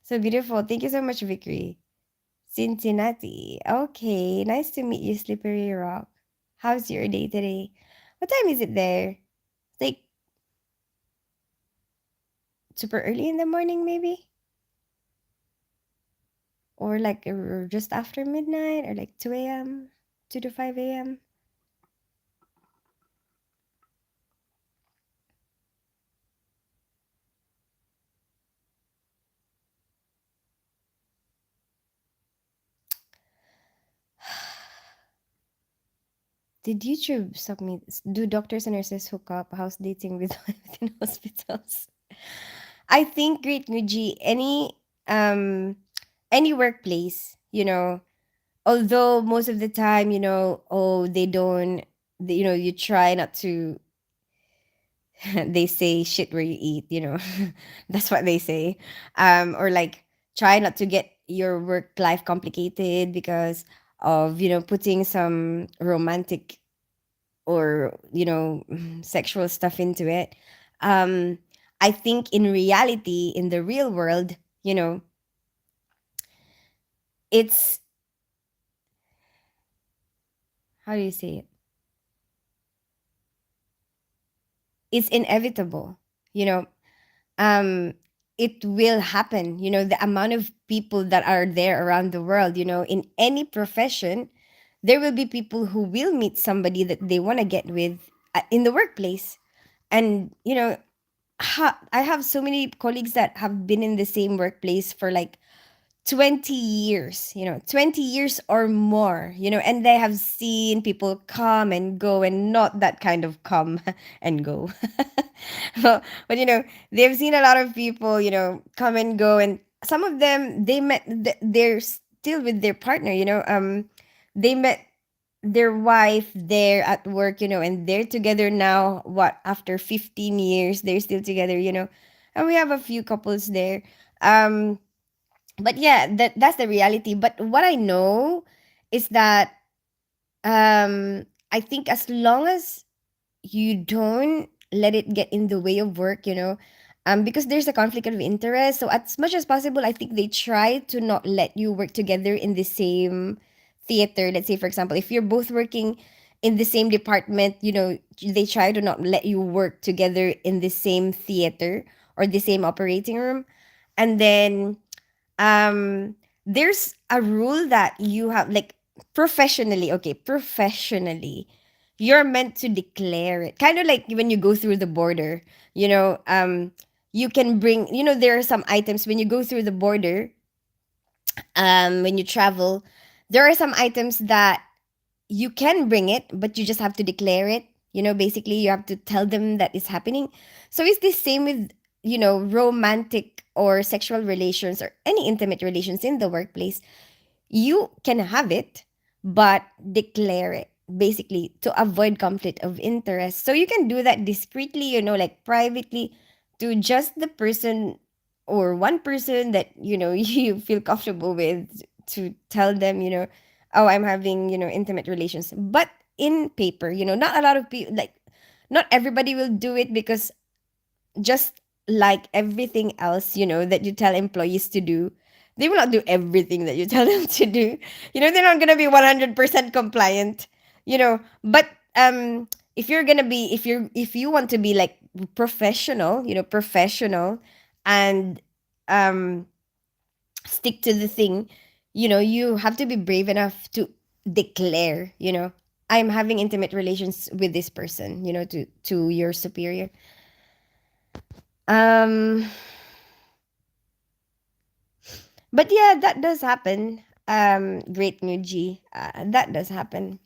So beautiful. Thank you so much, Vikri. Cincinnati. Okay, nice to meet you, Slippery Rock. How's your day today? What time is it there? It's like super early in the morning, maybe, or like just after midnight, or like 2 a.m., 2 to 5 a.m. Did YouTube submit? Do doctors and nurses hook up house dating with within hospitals? I think Great Muji, any workplace, although most of the time, oh, they don't, you try not to, they say shit where you eat, that's what they say. Or like try not to get your work life complicated because of, putting some romantic or, sexual stuff into it. Um, I think in reality, in the real world, it's, how do you say it? It's inevitable, you know um it will happen, the amount of people that are there around the world, in any profession, there will be people who will meet somebody that they want to get with, in the workplace. And I have so many colleagues that have been in the same workplace for like 20 years, 20 years or more, and they have seen people come and go, and not that kind of come and go. But, they've seen a lot of people, come and go, and some of them, they're still with their partner, they met their wife there at work, and they're together now, what, after 15 years, they're still together, and we have a few couples there. But yeah, that's the reality. But what I know is that, I think as long as you don't let it get in the way of work, because there's a conflict of interest. So as much as possible, I think they try to not let you work together in the same theater. Let's say, for example, if you're both working in the same department, they try to not let you work together in the same theater or the same operating room. And then, there's a rule that you have, like, professionally, okay, professionally, you're meant to declare it, kind of like when you go through the border, you can bring, there are some items when you go through the border, when you travel, there are some items that you can bring it, but you just have to declare it. Basically, you have to tell them that it's happening. So it's the same with, romantic or sexual relations or any intimate relations in the workplace. You can have it, but declare it, basically, to avoid conflict of interest. So you can do that discreetly, like privately, to just the person or one person that, you feel comfortable with, to tell them, oh, I'm having, intimate relations. But in paper, not a lot of people, like, not everybody will do it, because just like everything else, that you tell employees to do, they will not do everything that you tell them to do. They're not gonna be 100% compliant. But if you want to be like professional, and um stick to the thing, you have to be brave enough to declare, I'm having intimate relations with this person, to your superior. Um But yeah, that does happen. Great Muji. That does happen.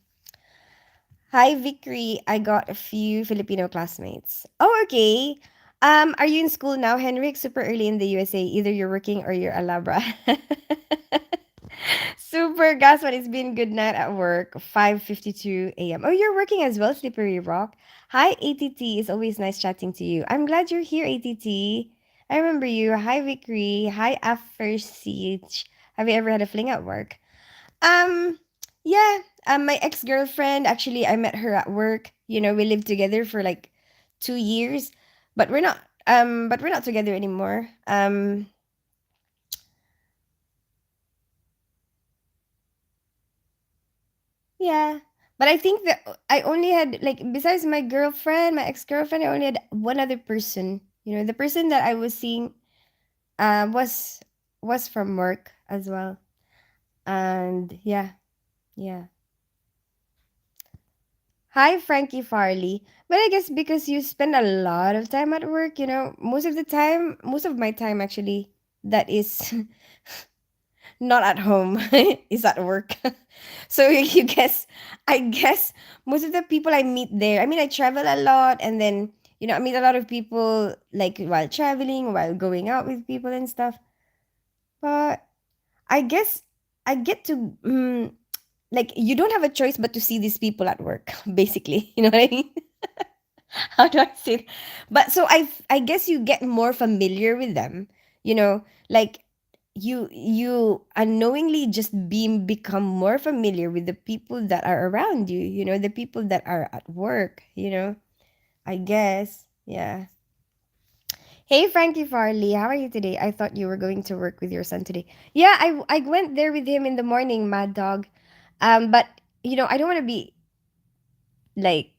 Hi, Victory. I got a few Filipino classmates. Oh, okay. Are you in school now, Henrik? Super early in the USA. Either you're working or you're a labra. Super Gasman, it's been good night at work. 5:52 a.m. Oh, you're working as well, Slippery Rock. Hi, ATT. It's always nice chatting to you. I'm glad you're here, ATT. I remember you. Hi, Victory. Hi, After Siege. Have you ever had a fling at work? Um, yeah. My ex-girlfriend, actually, I met her at work. We lived together for like 2 years, but we're not together anymore. Yeah. But I think that I only had, like, besides my girlfriend, my ex-girlfriend, I only had one other person, The person that I was seeing was from work as well. And yeah, yeah. Hi, Frankie Farley. But I guess because you spend a lot of time at work, most of the time, most of my time actually, that is not at home, is at work. So I guess most of the people I meet there, I mean, I travel a lot and then, I meet a lot of people like while traveling, while going out with people and stuff. But I guess I get to, like, you don't have a choice but to see these people at work, basically. You know what I mean? How do I say it? But so I guess you get more familiar with them, like you unknowingly just become more familiar with the people that are around you, the people that are at work, I guess. Yeah. Hey Frankie Farley, how are you today? I thought you were going to work with your son today. Yeah, I went there with him in the morning, Mad Dog. But I don't want to be like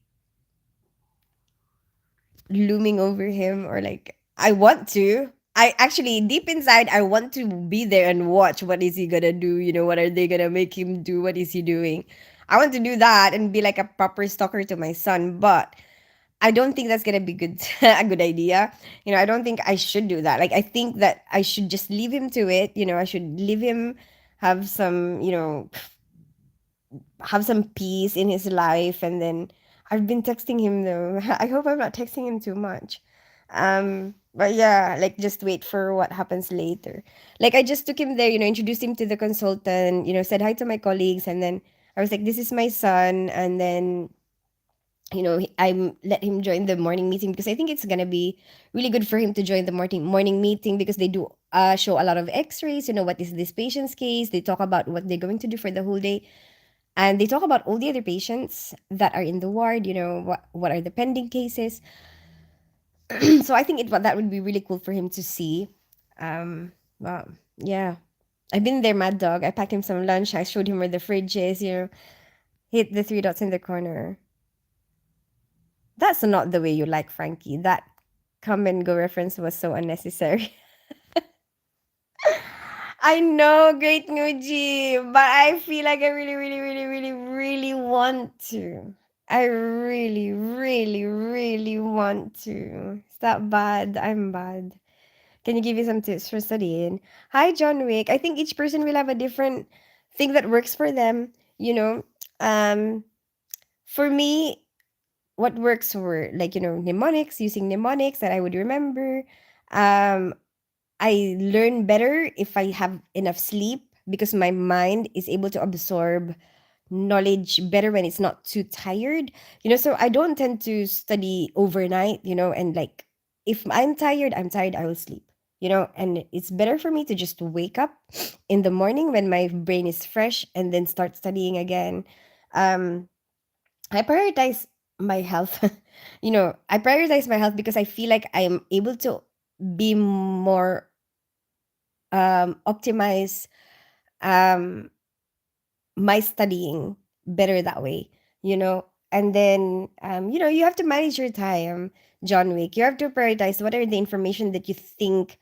looming over him, or like I want to. I actually deep inside I want to be there and watch what is he gonna do, what are they gonna make him do, what is he doing. I want to do that and be like a proper stalker to my son, but I don't think that's gonna be good a good idea. I don't think I should do that. Like I think that I should just leave him to it. I should leave him have some, have some peace in his life. And then I've been texting him though. I hope I'm not texting him too much. But yeah, like just wait for what happens later. Like I just took him there, introduced him to the consultant, said hi to my colleagues, and then I was like, this is my son. And then I let him join the morning meeting because I think it's gonna be really good for him to join the morning meeting because they do show a lot of X-rays. What is this patient's case? They talk about what they're going to do for the whole day, and they talk about all the other patients that are in the ward. What are the pending cases. So I think that would be really cool for him to see. Well, yeah, I've been there, Mad Dog. I packed him some lunch. I showed him where the fridge is. Hit the three dots in the corner. That's not the way you like Frankie. That come and go reference was so unnecessary. I know, great Nuji, but I feel like I really, really, really, really, really want to. I really, really, really want to. Is that bad? I'm bad. Can you give me some tips for studying? Hi, John Wick. I think each person will have a different thing that works for them. You know, um, for me, what works were like mnemonics, using mnemonics that I would remember. Um, I learn better if I have enough sleep because my mind is able to absorb knowledge better when it's not too tired. So I don't tend to study overnight, and like if I'm tired, I will sleep. And it's better for me to just wake up in the morning when my brain is fresh and then start studying again. Um I prioritize my health. I prioritize my health because I feel like I am able to be more optimize um my studying better that way, and then you have to manage your time, John Wick. You have to prioritize what are the information that you think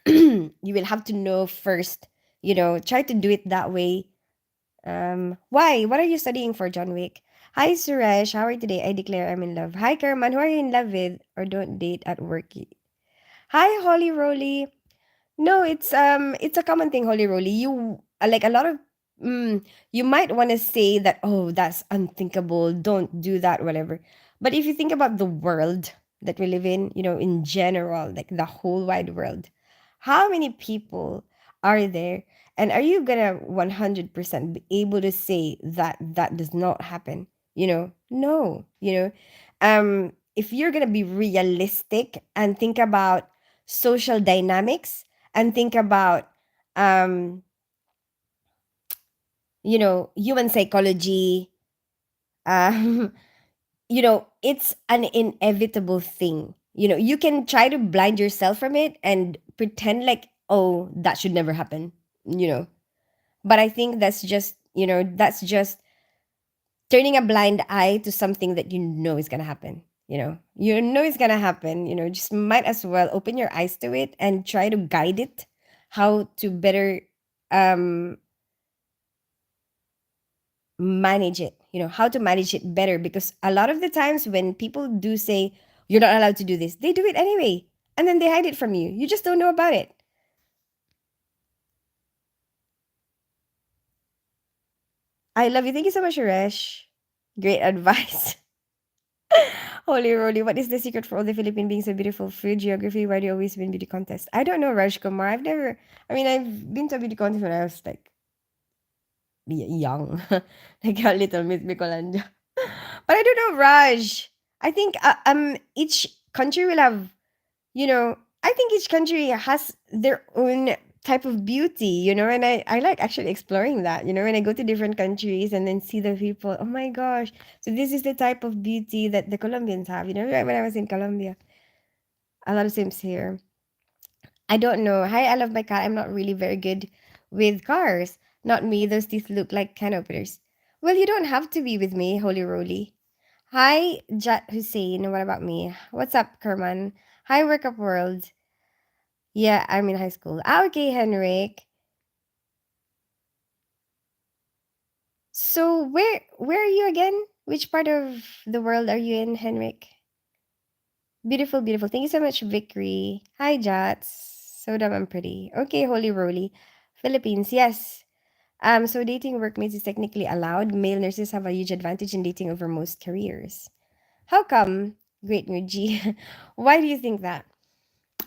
you will have to know first. Try to do it that way. Why? What are you studying for, John Wick? Hi, Suresh. How are you today? I declare I'm in love. Hi, Kerman. Who are you in love with or don't date at work? Hi, Holly Roly. No, it's a common thing, Holy Roly. You like a lot of you might want to say that, oh, that's unthinkable, don't do that, whatever. But if you think about the world that we live in, in general, like the whole wide world, how many people are there? And are you gonna 100% be able to say that that does not happen? No, if you're gonna be realistic and think about social dynamics and think about um human psychology, um it's an inevitable thing. You can try to blind yourself from it and pretend like, oh, that should never happen, but I think that's just turning a blind eye to something that is going to happen. You know it's gonna happen. Just might as well open your eyes to it and try to guide it how to better um manage it, how to manage it better, because a lot of the times when people do say you're not allowed to do this, they do it anyway, and then they hide it from you. You just don't know about it. I love you. Thank you so much, Resh. Great advice. Holy roly, what is the secret for all the Philippine being so beautiful? Food, geography, why do you always win beauty contests? I don't know, Raj Kumar. I've been to a beauty contest when I was like young, like a little Miss Bicolanja. But I don't know, Raj. I think each country will have, I think each country has their own type of beauty, and I like actually exploring that, when I go to different countries and then see the people, oh my gosh. So this is the type of beauty that the Colombians have, right when I was in Colombia. A lot of Sims here. I don't know. Hi, I love my cat. I'm not really very good with cars. Not me. Those teeth look like can openers. Well, you don't have to be with me, Holy Roly. Hi, Jat Hussein. What about me? What's up, Kerman? Hi, Workup World. Yeah, I'm in high school. Ah, okay, Henrik. So where are you again? Which part of the world are you in, Henrik? Beautiful, beautiful. Thank you so much, Victory. Hi, Jats. So dumb and pretty. Okay, Holy Roly. Philippines, yes. So dating workmates is technically allowed. Male nurses have a huge advantage in dating over most careers. How come? Great Muji. Why do you think that?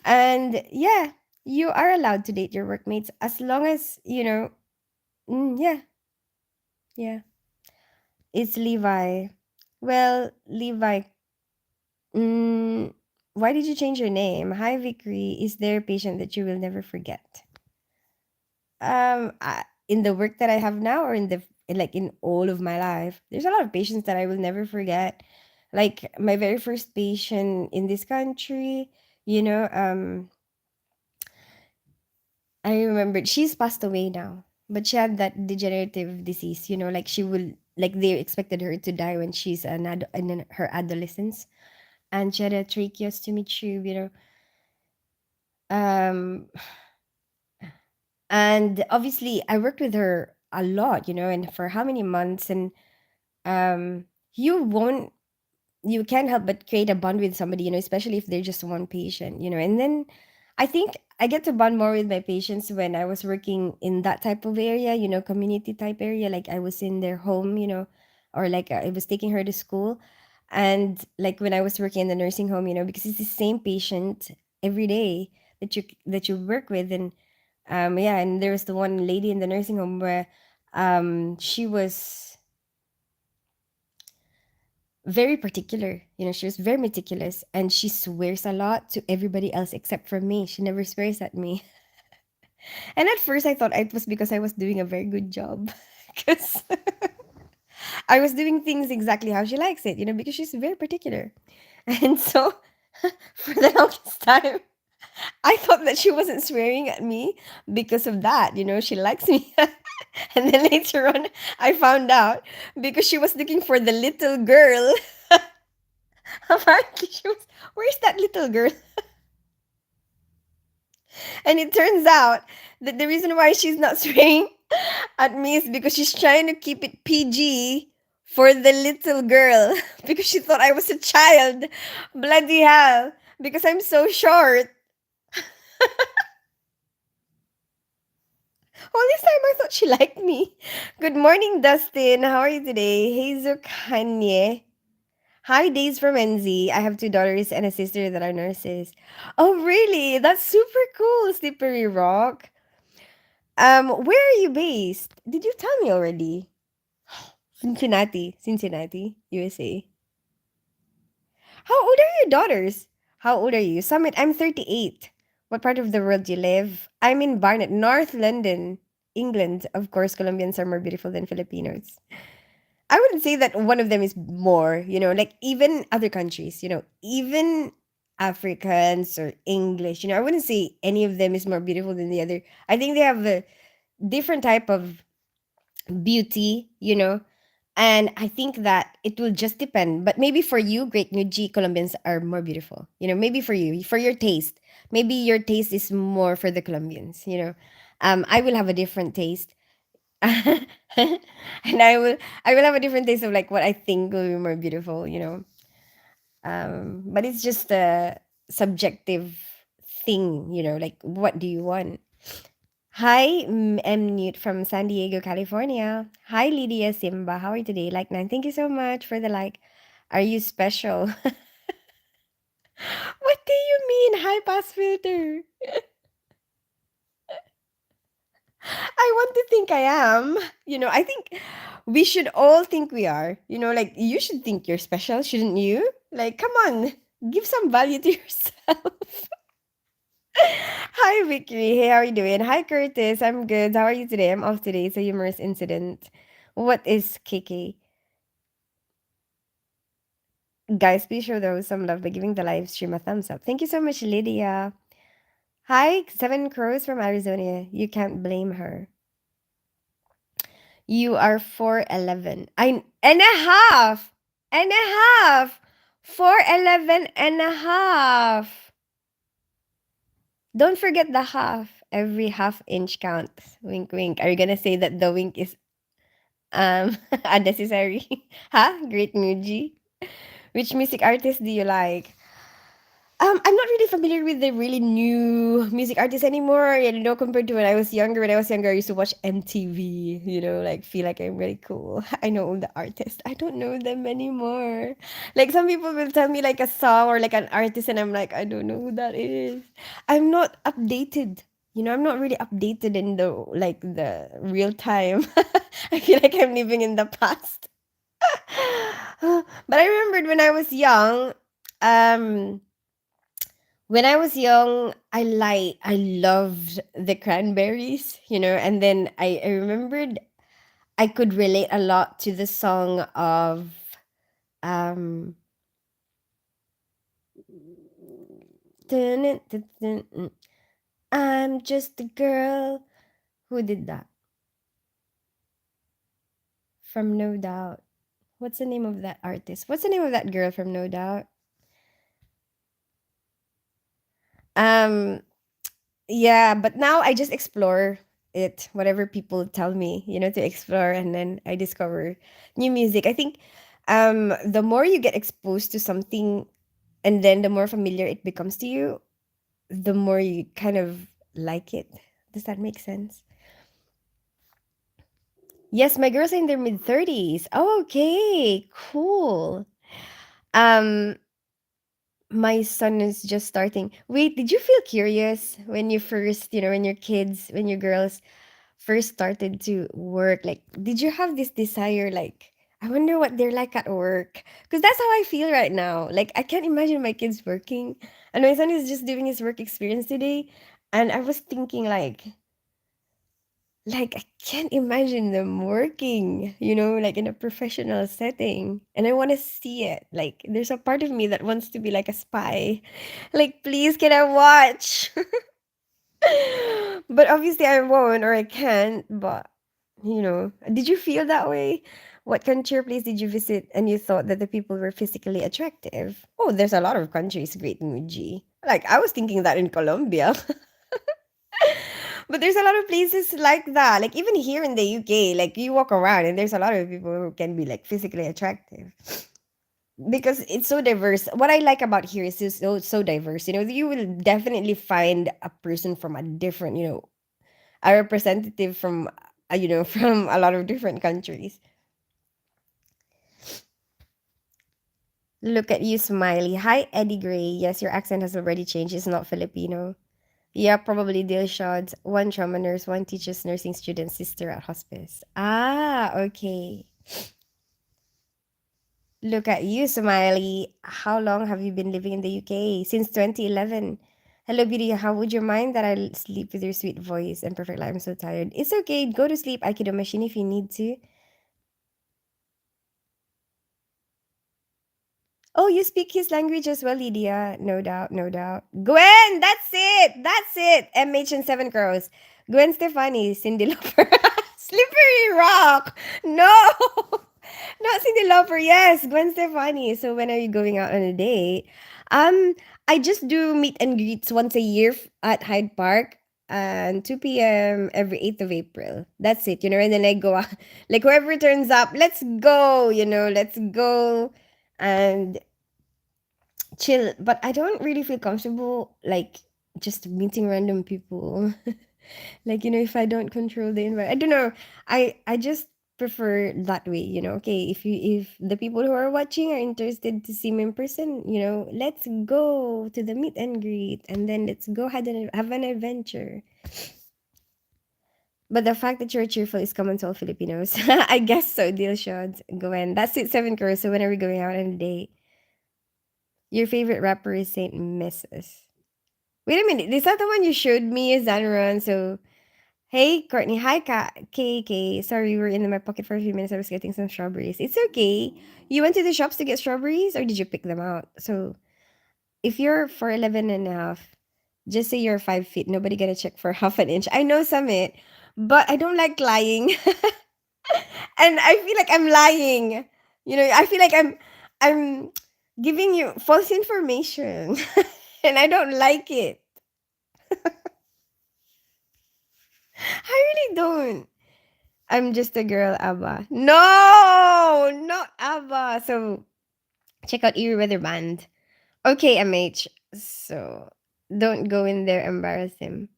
And yeah, you are allowed to date your workmates as long as, yeah, yeah. It's Levi. Well, Levi, mm, why did you change your name? Hi, Victory. Is there a patient that you will never forget? In the work that I have now, or in all of my life, there's a lot of patients that I will never forget. Like my very first patient in this country, you know, I remembered she's passed away now, but she had that degenerative disease, like she will, like they expected her to die when she's in her adolescence, and she had a tracheostomy tube, um, and obviously I worked with her a lot, and for how many months, and um, you won't you can't help but create a bond with somebody, especially if they're just one patient, and then I think I get to bond more with my patients when I was working in that type of area, community type area, like I was in their home, or like I was taking her to school. And like when I was working in the nursing home, because it's the same patient every day that you work with. And yeah, and there was the one lady in the nursing home where she was very particular. She was very meticulous, and she swears a lot to everybody else except for me. She never swears at me. And at first I thought it was because I was doing a very good job. Because I was doing things exactly how she likes it, because she's very particular. And so for the longest time, I thought that she wasn't swearing at me because of that. She likes me. And then later on, I found out because she was looking for the little girl. Apparently, she was, where's that little girl? And it turns out that the reason why she's not swearing at me is because she's trying to keep it PG for the little girl because she thought I was a child. Bloody hell. Because I'm so short. All this time I thought she liked me. Good morning, Dustin. How are you today? Hazel Kanye. Hi, Days from NZ. I have two daughters and a sister that are nurses. Oh, really? That's super cool, Slippery Rock. Where are you based? Did you tell me already? Cincinnati, USA. How old are your daughters? How old are you? Summit, I'm 38. What part of the world do you live? I'm in Barnet, North London, England. Of course, Colombians are more beautiful than Filipinos. I wouldn't say that one of them is more, like even other countries, even Africans or English, I wouldn't say any of them is more beautiful than the other. I think they have a different type of beauty, And I think that it will just depend. But maybe for you, Great Nuji, Colombians are more beautiful. Maybe for you, for your taste. Maybe your taste is more for the Colombians. I will have a different taste. And I will have a different taste of like what I think will be more beautiful. But it's just a subjective thing. Like what do you want? Hi, M. Newt from San Diego, California. Hi, Lydia Simba. How are you today? Like 9. Thank you so much for the like. Are you special? What do you mean, high pass filter? I want to think I am. I think we should all think we are. Like you should think you're special, shouldn't you? Like, come on, give some value to yourself. Hi, Vicky. Hey, how are you doing? Hi, Curtis. I'm good. How are you today? I'm off today. It's a humorous incident. What is KK? Guys, please show those some love by giving the live stream a thumbs up. Thank you so much, Lydia. Hi, Seven Crows from Arizona. You can't blame her. You are 4'11". And a half. And a half. 4'11 and a half. Don't forget the half. Every half inch counts. Wink, wink. Are you gonna say that the wink is unnecessary? Huh? Great Muji. Which music artist do you like? I'm not really familiar with the really new music artists anymore. Compared to when I was younger. When I was younger, I used to watch MTV. Like feel like I'm really cool. I know all the artists. I don't know them anymore. Like some people will tell me like a song or like an artist, and I'm like, I don't know who that is. I'm not updated. I'm not really updated in the real time. I feel like I'm living in the past. But I remembered um when I was young, I loved the Cranberries, and then I remembered I could relate a lot to the song of um dun, dun, dun, dun, I'm just a girl. Who did that? From No Doubt. What's the name of that artist? What's the name of that girl from No Doubt? Um Yeah, but now I just explore it, whatever people tell me, to explore, and then I discover new music. I think the more you get exposed to something and then the more familiar it becomes to you, the more you kind of like it. Does that make sense? Yes, my girls are in their mid 30s. Oh, okay, cool. Um my son is just starting. Wait, did you feel curious when you first, when your kids, when your girls first started to work, like did you have this desire like I wonder what they're like at work, because that's how I feel right now. Like I can't imagine my kids working, and my son is just doing his work experience today, and I was thinking like I can't imagine them working, like in a professional setting, and I want to see it. Like there's a part of me that wants to be like a spy, like please can I watch. But obviously I won't or I can't. But did you feel that way? What country or place did you visit and you thought that the people were physically attractive? Oh, there's a lot of countries, Great Muji. Like I was thinking that in Colombia. But there's a lot of places like that. Like even here in the UK, like you walk around and there's a lot of people who can be like physically attractive. Because it's so diverse. What I like about here is it's so diverse. You will definitely find a person from a different, a representative from from a lot of different countries. Look at you, Smiley. Hi, Eddie Gray. Yes, your accent has already changed. It's not Filipino. Yeah, probably Dilshad's one trauma nurse, one teaches nursing student, sister at hospice. Ah, okay. Look at you, Smiley. How long have you been living in the UK? Since 2011. Hello, beauty. How would you mind that I sleep with your sweet voice and perfect life? I'm so tired. It's okay. Go to sleep, Aikido machine, if you need to. Oh, you speak his language as well, Lydia. No doubt, no doubt. Gwen, that's it. That's it. MH and Seven Crows. Gwen Stefani, Cindy Lauper. Slippery Rock. No. Not Cindy Lauper. Yes, Gwen Stefani. So when are you going out on a date? Um, I just do meet and greets once a year at Hyde Park and 2 p.m. every 8th of April. That's it, and then I go out. Like whoever turns up, let's go, let's go and chill. But I don't really feel comfortable like just meeting random people. Like, if I don't control the environment, I don't know. I just prefer that way, okay, if the people who are watching are interested to see me in person, let's go to the meet and greet and then let's go ahead and have an adventure. But the fact that you're cheerful is common to all Filipinos. I guess so, deal shots. Gwen. That's it, 7 crores. So when are we going out on a date? Your favorite rapper is Saint Mrs. Wait a minute, is that the one you showed me, Zanran? So hey, Courtney. Hi, KK. Sorry, we were in my pocket for a few minutes. I was getting some strawberries. It's okay. You went to the shops to get strawberries or did you pick them out? So, if you're 4'11 and a half, just say you're 5 feet. Nobody gonna check for half an inch. I know Summit, but I don't like lying. And I feel like I'm lying. I feel like I'm giving you false information. And I don't like it. I really don't. I'm just a girl, ABBA. No, not ABBA. So check out Eerie Weather Band. Okay, MH. So don't go in there, embarrass him.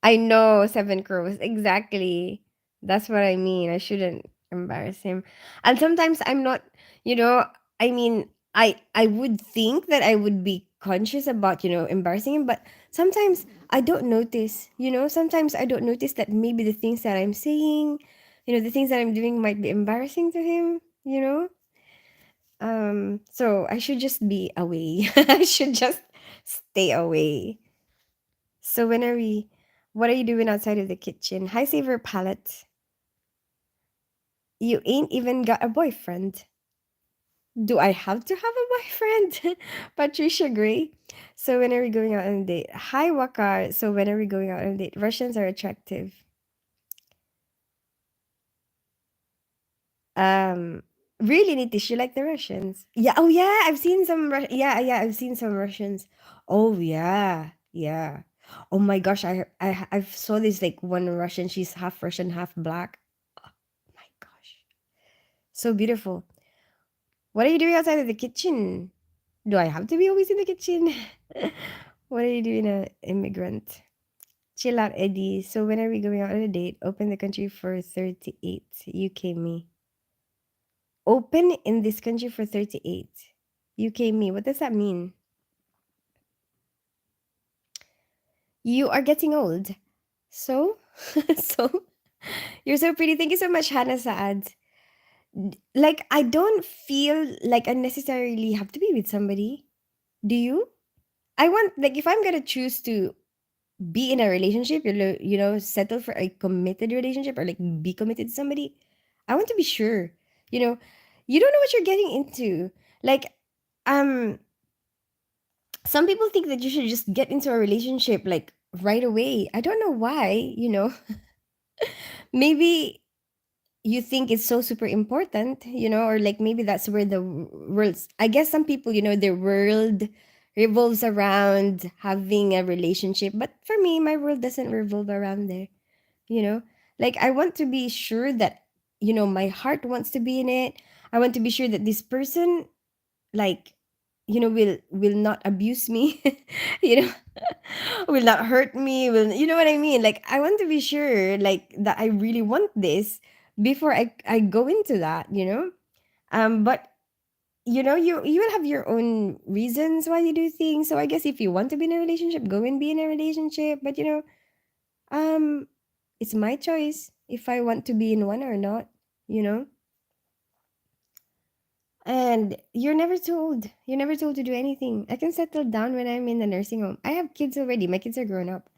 I know, 7 crores. Exactly. That's what I mean. I shouldn't embarrass him. And sometimes I'm not, you know, I mean, I would think that I would be conscious about, embarrassing him, but sometimes I don't notice, sometimes I don't notice that maybe the things that I'm saying, the things that I'm doing might be embarrassing to him. So I should just be away. I should just stay away. So what are you doing outside of the kitchen? Hi, Saver Palette. You ain't even got a boyfriend. Do I have to have a boyfriend? Patricia Gray. So when are we going out on a date? Hi, Wakar. So when are we going out on a date? Russians are attractive. Um, really, Nitish, you like the Russians? Yeah. Oh, yeah. I've seen some. Yeah, yeah. I've seen some Russians. Oh, yeah, yeah. Oh my gosh, I saw this like one Russian. She's half Russian, half black. Oh my gosh, so beautiful. What are you doing outside of the kitchen? Do I have to be always in the kitchen? What are you doing, immigrant? Chill out, Eddie. So when are we going out on a date? Open the country for 38. UK me. Open in this country for 38. UK me. What does that mean? You are getting old. So? So? You're so pretty. Thank you so much, Hannah Saad. Like, I don't feel like I necessarily have to be with somebody. Do you? I want, like, if I'm gonna choose to be in a relationship, settle for a committed relationship or like be committed to somebody, I want to be sure. You know, you don't know what you're getting into. Like, um, some people think that you should just get into a relationship like right away. I don't know why. Maybe you think it's so super important, or like maybe that's where the world's, I guess some people, their world revolves around having a relationship. But for me, my world doesn't revolve around there, you know? Like I want to be sure that, my heart wants to be in it. I want to be sure that this person like will not abuse me, you know will not hurt me, will, you know what I mean? Like I want to be sure like that I really want this before I go into that. But you will have your own reasons why you do things. So I guess if you want to be in a relationship, go and be in a relationship. But um it's my choice if I want to be in one or not, you know and you're never told. You're never told to do anything. I can settle down when I'm in the nursing home. I have kids already. My kids are grown up.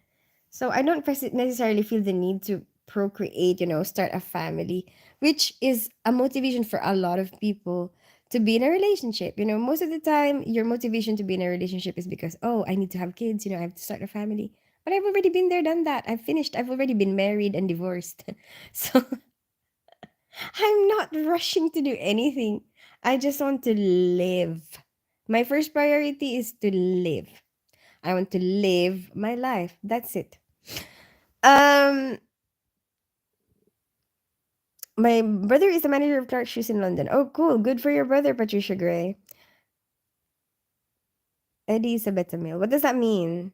So I don't necessarily feel the need to procreate, start a family, which is a motivation for a lot of people to be in a relationship. Most of the time, your motivation to be in a relationship is because, oh, I need to have kids, I have to start a family. But I've already been there, done that. I've finished. I've already been married and divorced. So I'm not rushing to do anything. I just want to live. My first priority is to live. I want to live my life. That's it. Um, my brother is the manager of Clark Shoes in London. Oh, cool. Good for your brother, Patricia Gray. Eddie is a beta male. What does that mean?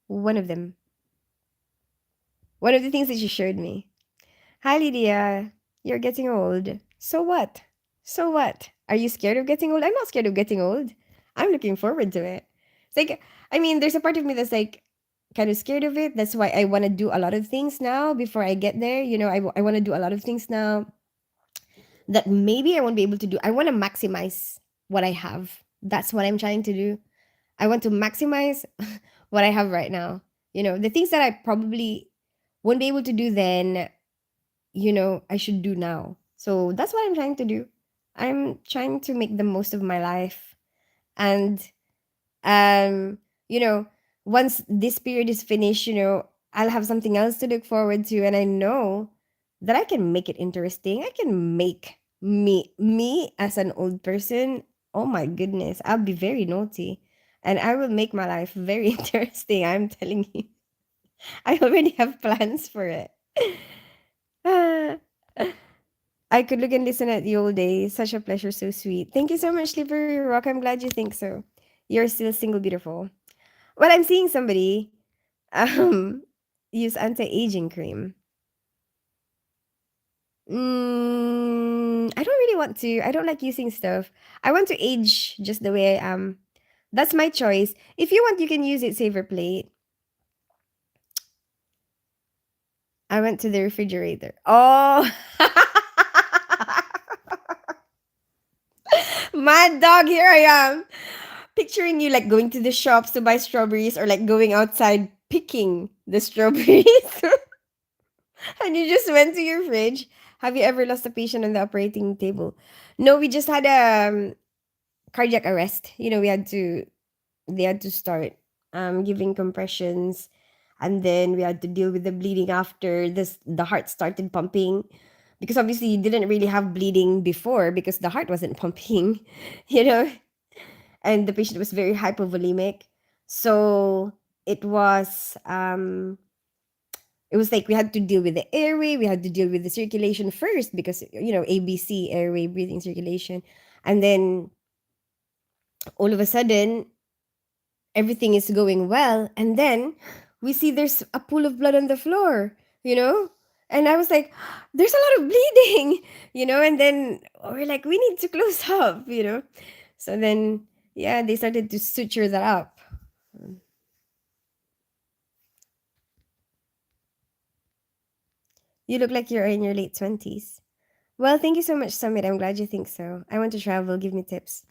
One of them. One of the things that you showed me. Hi, Lydia. You're getting old. So what? So what? Are you scared of getting old? I'm not scared of getting old. I'm looking forward to it. It's like, I mean, there's a part of me that's like kind of scared of it. That's why I want to do a lot of things now before I get there. I want to do a lot of things now that maybe I won't be able to do. I want to maximize what I have. That's what I'm trying to do. I want to maximize what I have right now. The things that I probably won't be able to do then, I should do now. So that's what I'm trying to do. I'm trying to make the most of my life. And um, you know, once this period is finished, I'll have something else to look forward to. And I know that I can make it interesting. I can make me as an old person. Oh my goodness, I'll be very naughty. And I will make my life very interesting. I'm telling you. I already have plans for it. Ah, I could look and listen at the old days. Such a pleasure, so sweet. Thank you so much, Slippery Rock. I'm glad you think so. You're still single, beautiful. Well, I'm seeing somebody um use anti-aging cream. I don't really want to. I don't like using stuff. I want to age just the way I am. That's my choice. If you want, you can use it, Saver Plate. I went to the refrigerator. Oh, mad dog, here I am. Picturing you like going to the shops to buy strawberries or like going outside picking the strawberries. And you just went to your fridge. Have you ever lost a patient on the operating table? No, we just had a cardiac arrest. They had to start giving compressions, and then we had to deal with the bleeding after this. The heart started pumping because obviously you didn't really have bleeding before because the heart wasn't pumping, you know, and the patient was very hypovolemic. So it was um it was like we had to deal with the airway, we had to deal with the circulation first because ABC, airway, breathing, circulation, and then all of a sudden everything is going well, and then we see there's a pool of blood on the floor, you know and I was like, there's a lot of bleeding, and then we're like, we need to close up, so then yeah, they started to suture that up. You look like you're in your late 20s. Well, thank you so much, Summit. I'm glad you think so. I want to travel. Give me tips.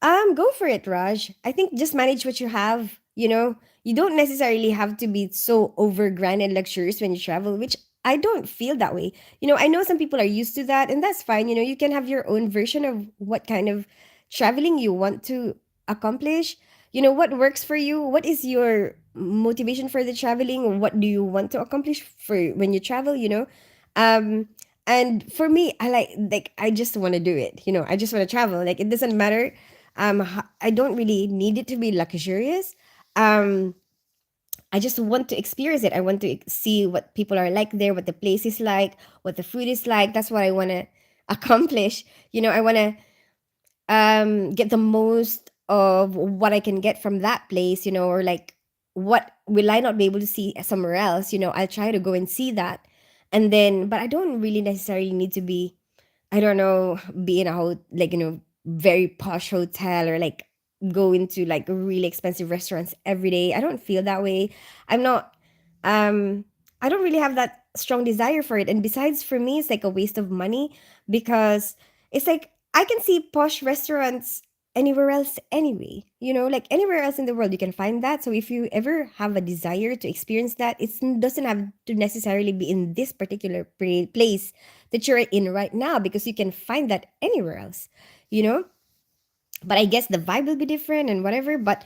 Go for it, Raj. I think just manage what you have. You don't necessarily have to be so over grand and luxurious when you travel, which I don't feel that way. I know some people are used to that, and that's fine. You can have your own version of what kind of traveling you want to accomplish. What works for you? What is your motivation for the traveling? What do you want to accomplish for when you travel? Um, and for me, I just want to do it. I just want to travel. Like, it doesn't matter. I don't really need it to be luxurious. um I just want to experience it. I want to see what people are like there, what the place is like, what the food is like. That's what I want to accomplish. I want to get the most of what I can get from that place, or like, what will I not be able to see somewhere else? I'll try to go and see that. And then, but I don't really necessarily need to be, I don't know, be in a whole, like, very posh hotel, or like go into like really expensive restaurants every day. I don't feel that way. I'm not, um, I don't really have that strong desire for it. And besides, for me, it's like a waste of money because it's like I can see posh restaurants anywhere else anyway. Like anywhere else in the world, you can find that. So if you ever have a desire to experience that, it doesn't have to necessarily be in this particular place that you're in right now, because you can find that anywhere else, you know? But I guess the vibe will be different and whatever. But,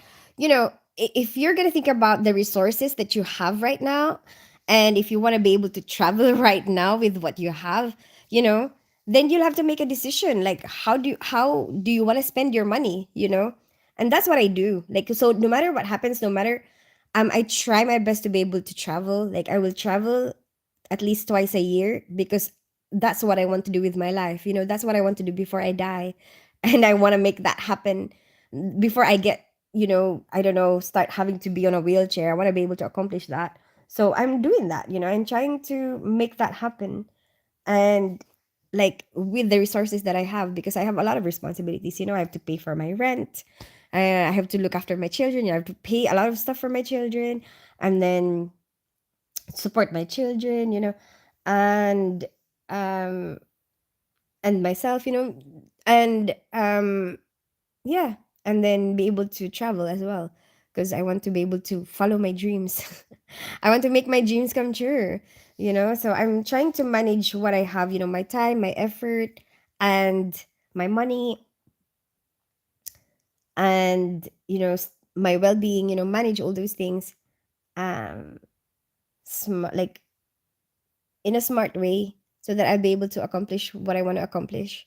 if you're going to think about the resources that you have right now, And if you want to be able to travel right now with what you have, you know, then you'll have to make a decision. Like, how do you want to spend your money, you know? And that's what I do. Like, so no matter what happens, no matter, I try my best to be able to travel. Like, I will travel at least twice a year because that's what I want to do with my life. You know, that's what I want to do before I die. And I want to make that happen before I get, I don't know, start having to be on a wheelchair. I want to be able to accomplish that. So I'm doing that, I'm trying to make that happen. And like with the resources that I have, because I have a lot of responsibilities, I have to pay for my rent. I have to look after my children. I have to pay a lot of stuff for my children, and then support my children, and um and myself, and yeah, and then be able to travel as well, because I want to be able to follow my dreams. I want to make my dreams come true, so I'm trying to manage what I have, my time, my effort, and my money, and my well-being, manage all those things, um like in a smart way, so that I'll be able to accomplish what I want to accomplish.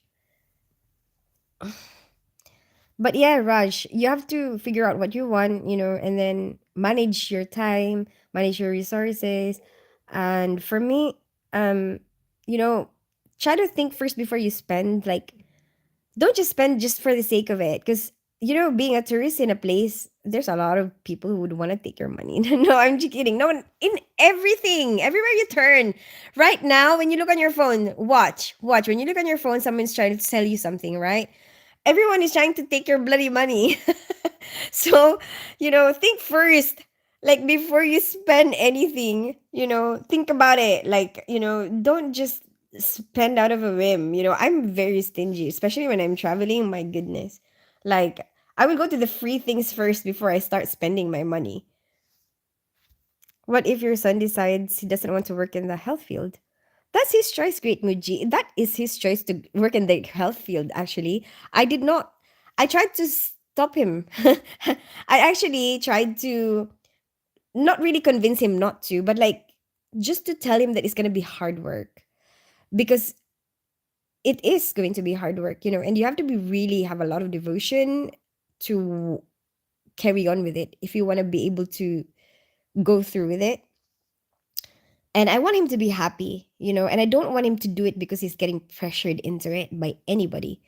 But yeah, Raj, you have to figure out what you want, and then manage your time, manage your resources. And for me, um, you know, try to think first before you spend. Like, don't just spend just for the sake of it. Because, being a tourist in a place, there's a lot of people who would want to take your money. No, I'm just kidding. No one, in everything, everywhere you turn. Right now, when you look on your phone, watch. When you look on your phone, someone's trying to sell you something, right? Everyone is trying to take your bloody money. So, think first. Like, before you spend anything, think about it. Like, don't just spend out of a whim. I'm very stingy, especially when I'm traveling. My goodness. Like, I will go to the free things first before I start spending my money. What if your son decides he doesn't want to work in the health field? That's his choice, Great Muji. That is his choice to work in the health field, actually. I did not. I tried to stop him. I actually tried to not really convince him not to, but like just to tell him that it's going to be hard work, because it is going to be hard work, and you have to be really have a lot of devotion to carry on with it if you want to be able to go through with it. And I want him to be happy, and I don't want him to do it because he's getting pressured into it by anybody.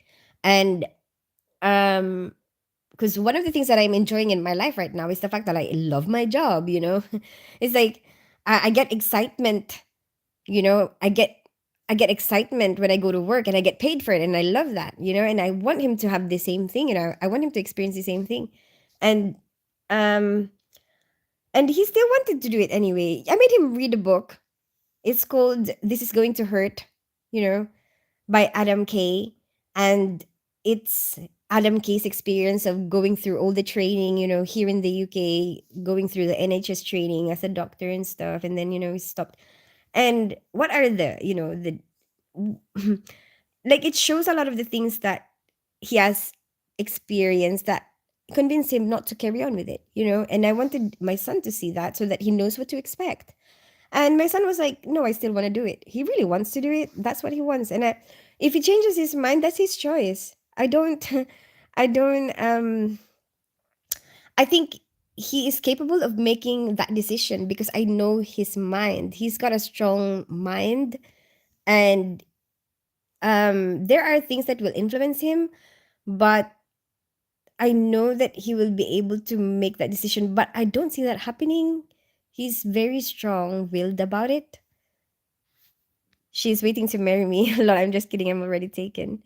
And um because one of the things that I'm enjoying in my life right now is the fact that I love my job, it's like I get excitement, I get excitement when I go to work, and I get paid for it, and I love that, and I want him to have the same thing, I want him to experience the same thing. And um and he still wanted to do it anyway. I made him read a book. It's called This Is Going to Hurt, you know, by Adam Kay. And it's Adam Kay's experience of going through all the training, here in the UK, going through the NHS training as a doctor and stuff. And then, he stopped. And what are the like, it shows a lot of the things that he has experienced that convince him not to carry on with it, And I wanted my son to see that so that he knows what to expect. And my son was like, "No, I still want to do it. He really wants to do it. That's what he wants." And if he changes his mind, that's his choice. I don't, I don't, I think he is capable of making that decision because I know his mind. He's got a strong mind. And there are things that will influence him, but I know that he will be able to make that decision, but I don't see that happening. He's very strong willed about it. She's waiting to marry me. Lol, I'm just kidding. I'm already taken.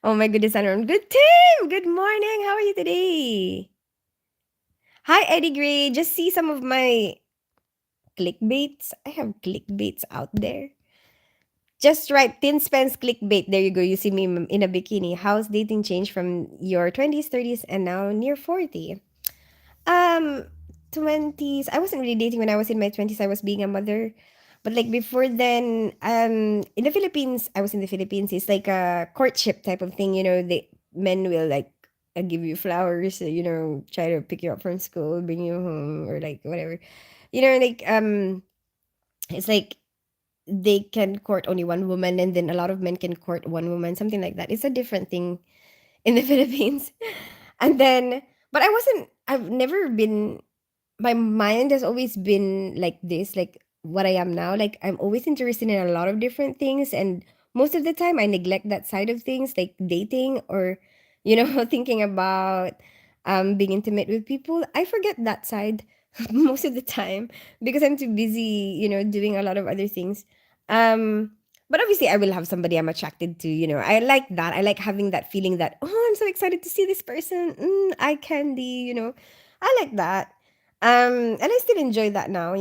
Oh my goodness, Aaron. Good Tim. Good morning. How are you today? Hi, Eddie Gray. Just see some of my clickbaits. I have clickbaits out there. Just write Tin Spence clickbait. There you go. You see me in a bikini. How's dating changed from your 20s, 30s, and now near 40? Um, 20s. I wasn't really dating when I was in my 20s. I was being a mother. But like before then, in the Philippines, I was in the Philippines. It's like a courtship type of thing. The men will like give you flowers, try to pick you up from school, bring you home, or like whatever. Like It's like they can court only one woman, and then a lot of men can court one woman, something like that. It's a different thing in the Philippines. And then, but I've never been, my mind has always been like this, like what I am now. Like I'm always interested in a lot of different things, and most of the time I neglect that side of things, like dating or, thinking about being intimate with people. I forget that side most of the time because I'm too busy, doing a lot of other things. Um but obviously I will have somebody I'm attracted to, I like that. I like having that feeling that, oh, I'm so excited to see this person. Eye candy, I like that. And I still enjoy that now,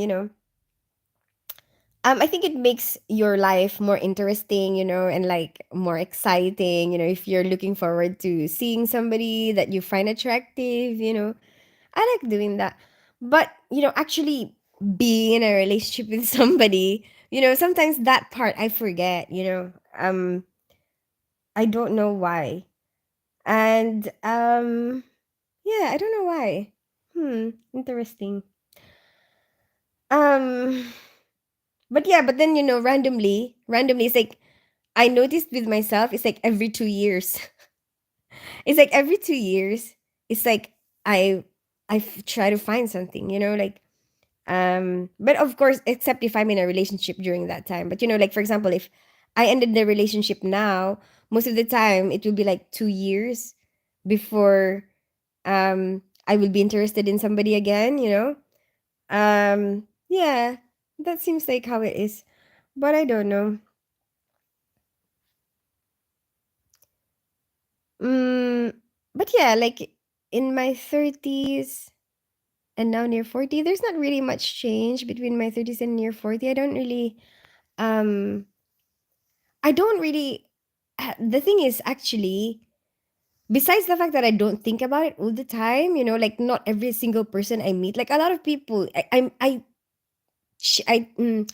I think it makes your life more interesting, and like more exciting, if you're looking forward to seeing somebody that you find attractive, I like doing that. But, actually being in a relationship with somebody, sometimes that part I forget, I don't know why. And yeah, I don't know why. Interesting. Um but yeah, but then randomly it's like I noticed with myself, it's like every 2 years. It's like every 2 years, it's like I try to find something, like but of course, except if I'm in a relationship during that time. But like for example, if I ended the relationship now, most of the time it will be like 2 years before I will be interested in somebody again, yeah, that seems like how it is. But I don't know. Mm, but yeah, like in my 30s and now near 40, there's not really much change between my 30s and near 40. Um I don't really the thing is actually, besides the fact that I don't think about it all the time, like not every single person I meet, like a lot of people sh- I mm,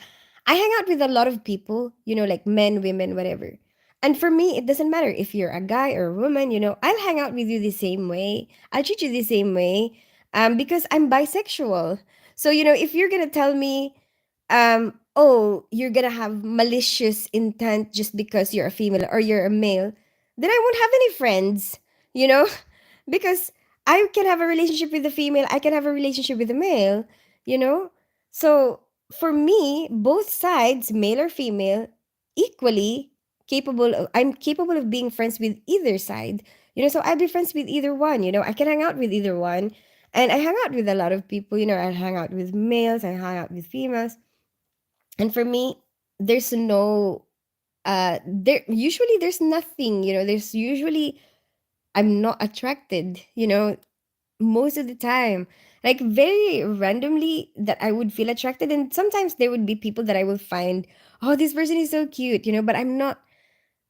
I hang out with a lot of people, like men, women, whatever. And for me, it doesn't matter if you're a guy or a woman, I'll hang out with you the same way. I'll treat you the same way. Because I'm bisexual. So, if you're gonna tell me, oh, you're gonna have malicious intent just because you're a female or you're a male, then I won't have any friends, you know? Because I can have a relationship with a female, I can have a relationship with a male, you know? So for me, both sides, male or female, equally I'm capable of being friends with either side. So I'd be friends with either one, I can hang out with either one. And I hang out with a lot of people, I hang out with males, I hang out with females. And for me, there's no there's nothing, there's usually I'm not attracted, most of the time, like very randomly that I would feel attracted. And sometimes there would be people that I will find, oh, this person is so cute, but I'm not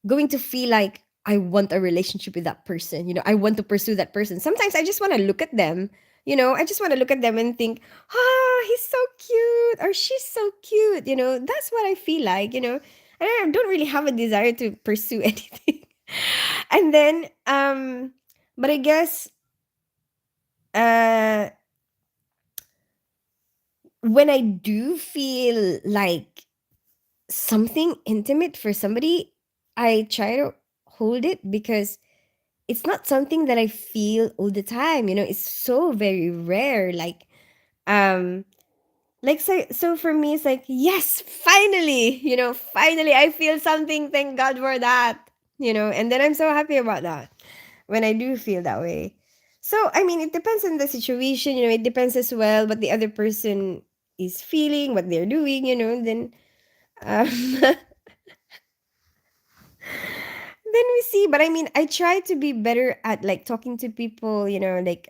going to feel like I want a relationship with that person, I want to pursue that person. Sometimes I just want to look at them, I just want to look at them and think, ah, he's so cute or she's so cute, that's what I feel like, I don't really have a desire to pursue anything. And then but I guess uh when I do feel like something intimate for somebody, I try to hold it because it's not something that I feel all the time. It's so very rare. Um, so for me, it's like, yes, finally, finally I feel something. Thank God for that. And then I'm so happy about that when I do feel that way. So, I mean, it depends on the situation, it depends as well what the other person is feeling, what they're doing, then um, then we see. But I mean, I try to be better at like talking to people, like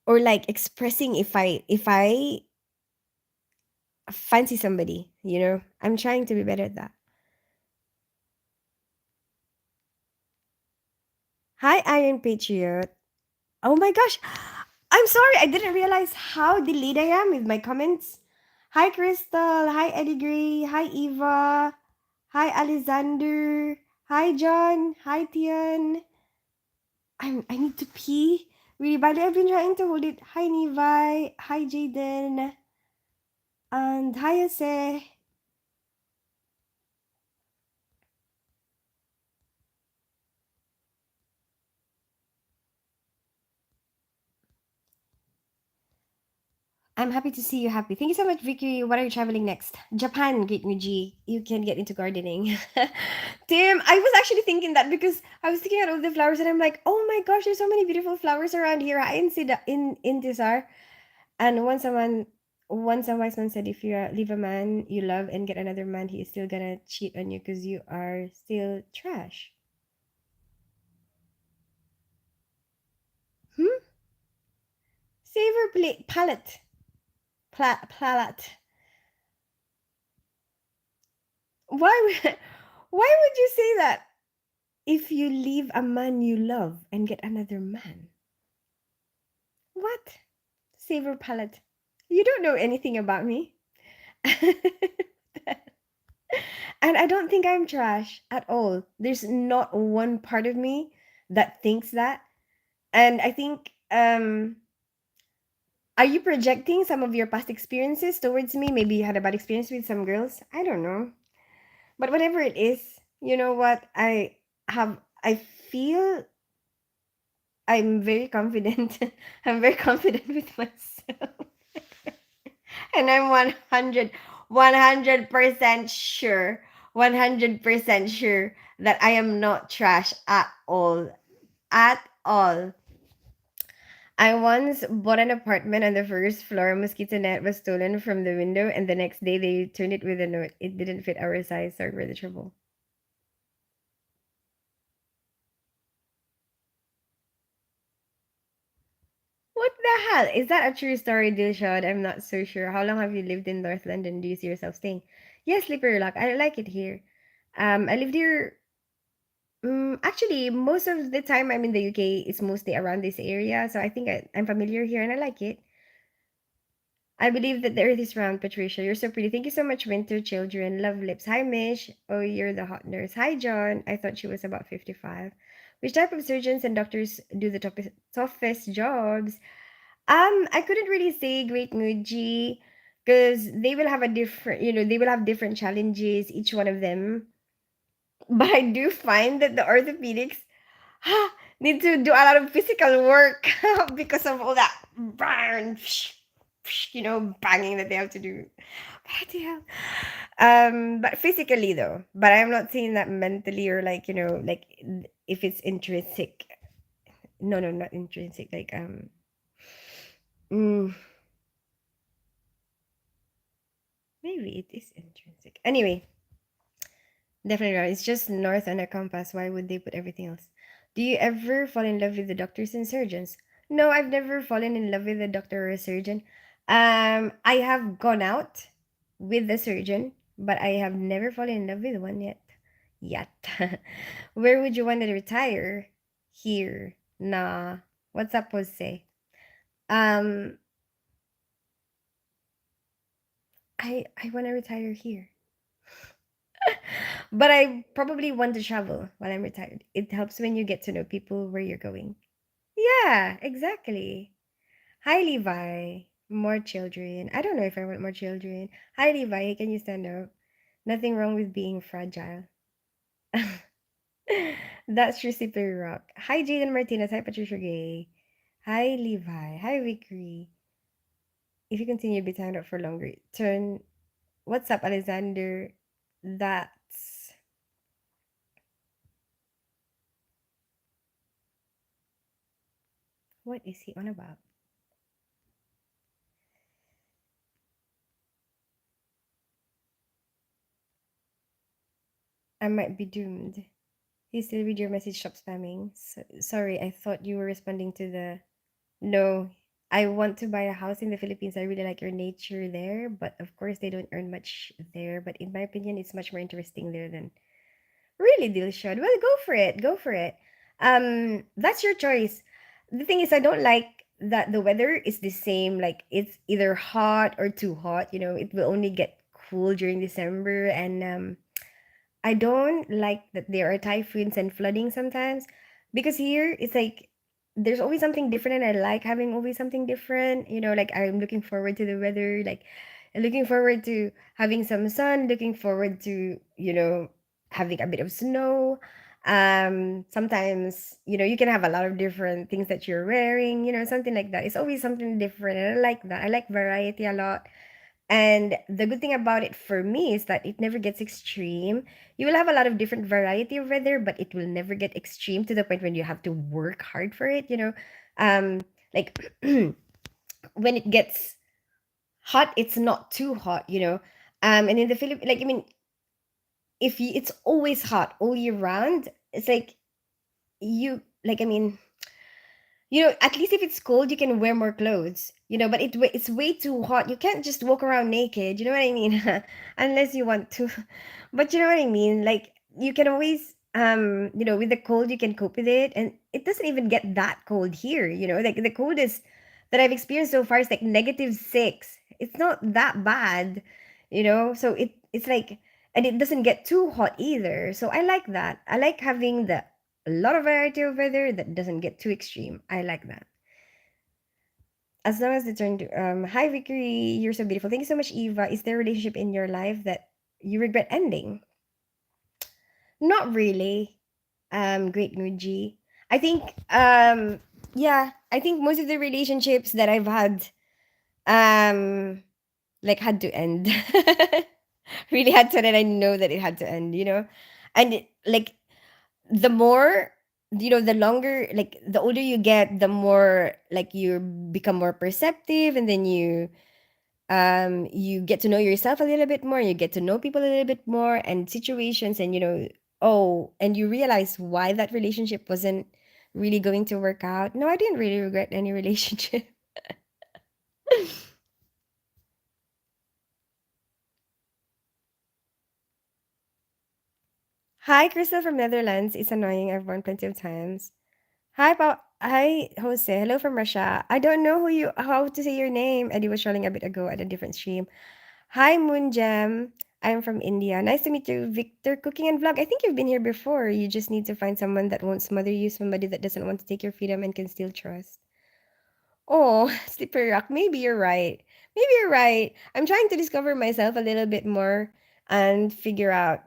or like expressing if I fancy somebody, I'm trying to be better at that. Hi, Iron Patriot. Oh my gosh. I'm sorry, I didn't realize how delayed I am with my comments. Hi, Crystal. Hi, Eddie Gray. Hi, Eva. Hi, Alexander. Hi, John. Hi, Tian. I need to pee really badly. I've been trying to hold it. Hi, Levi. Hi, Jaden. And Hayase, I'm happy to see you happy. Thank you so much, Vicky. What are you traveling next? Japan, Great Muji. You can get into gardening. Tim, I was actually thinking that because I was thinking about all the flowers and I'm like, oh my gosh, there's so many beautiful flowers around here. I didn't see that in Tisar. And once a wise man said, if you leave a man you love and get another man, he is still gonna cheat on you because you are still trash. Hmm? Savor palette. Palette. Why would why would you say that? If you leave a man you love and get another man. What? Savor palette. You don't know anything about me. And I don't think I'm trash at all. There's not one part of me that thinks that. And I think are you projecting some of your past experiences towards me? Maybe you had a bad experience with some girls. I don't know. But whatever it is, you know what? I feel I'm very confident. I'm very confident with myself. And I'm 100% sure, 100% sure that I am not trash at all. At all. I once bought an apartment on the first floor. A mosquito net was stolen from the window, and the next day they returned it with a note. It didn't fit our size. Sorry for the trouble. What the hell? Is that a true story, Dilshad? I'm not so sure. How long have you lived in North London? Do you see yourself staying? Yes, Slippery Lock. I like it here. I lived here. Actually, most of the time I'm in the UK, it's mostly around this area, so I think I'm familiar here and I like it. I believe that the earth is round, Patricia. You're so pretty. Thank you so much, Winter Children. Love lips. Hi, Mish. Oh, you're the hot nurse. Hi, John. I thought she was about 55. Which type of surgeons and doctors do the toughest jobs? I couldn't really say Great Muji because they will have a different, they will have different challenges, each one of them. But I do find that the orthopedics need to do a lot of physical work because of all that burn, banging that they have to do. Bloody hell. But physically though, but I'm not saying that mentally or like, like if it's intrinsic. No, no, not intrinsic. Like, mm, maybe it is intrinsic. Anyway, definitely not. It's just north on a compass. Why would they put everything else? Do you ever fall in love with the doctors and surgeons? No, I've never fallen in love with a doctor or a surgeon. I have gone out with the surgeon, but I have never fallen in love with one yet. Yet. Where would you want to retire? Here. Nah. What's up, Jose? Um, I want to retire here. But I probably want to travel while I'm retired. It helps when you get to know people where you're going. Yeah, exactly. Hi, Levi. More children. I don't know if I want more children. Hi, Levi. Can you stand up? Nothing wrong with being fragile. That's Recipe Rock. Hi, Jaden Martinez. Hi, Patricia Gay. Hi, Levi. Hi, Vickery. If you continue to be timed up for longer, turn. What's up, Alexander? That's. What is he on about? I might be doomed. You still read your message, stop spamming. Sorry, I thought you were responding to the. No, I want to buy a house in the Philippines. I really like your nature there, but of course they don't earn much there. But in my opinion, it's much more interesting there than really Dilshad. Well, go for it. Go for it. That's your choice. The thing is, I don't like that the weather is the same. Like it's either hot or too hot. It will only get cool during December, and I don't like that there are typhoons and flooding sometimes because here it's like there's always something different and I like having always something different. Like I'm looking forward to the weather. Like looking forward to having some sun, looking forward to, having a bit of snow. Sometimes, you can have a lot of different things that you're wearing, something like that. It's always something different. And I like that. I like variety a lot. And the good thing about it for me is that it never gets extreme. You will have a lot of different variety of weather, but it will never get extreme to the point when you have to work hard for it. Like when it gets hot, it's not too hot. And in the Philippines, like, I mean, if it's always hot all year round, it's like you, like, I mean, at least if it's cold, you can wear more clothes, but it's way too hot. You can't just walk around naked, you know what I mean? Unless you want to. But you know what I mean? Like, you can always, with the cold, you can cope with it. And it doesn't even get that cold here, like the coldest that I've experienced so far is like -6. It's not that bad, so it's like, and it doesn't get too hot either. So I like that. I like having the a lot of variety of weather that doesn't get too extreme. I like that. As long as it's turned hi Vickery, you're so beautiful. Thank you so much, Eva. Is there a relationship in your life that you regret ending? Not really. Great Nuji. I think yeah, I think most of the relationships that I've had um like had to end. Really had to, and I know that it had to end. And like the more, the longer, like the older you get, the more like you become more perceptive, and then you get to know yourself a little bit more, you get to know people a little bit more and situations, and oh, and you realize why that relationship wasn't really going to work out. No, I didn't really regret any relationship. Hi Crystal from Netherlands. It's annoying, I've won plenty of times. Hi, Jose. Hello from Russia. I don't know how to say your name. Eddie was showing a bit ago at a different stream. Hi, Moonjam. I'm from India. Nice to meet you, Victor Cooking and Vlog. I think you've been here before. You just need to find someone that won't smother you, somebody that doesn't want to take your freedom and can still trust. Oh, Slippery Rock. Maybe you're right. Maybe you're right. I'm trying to discover myself a little bit more and figure out,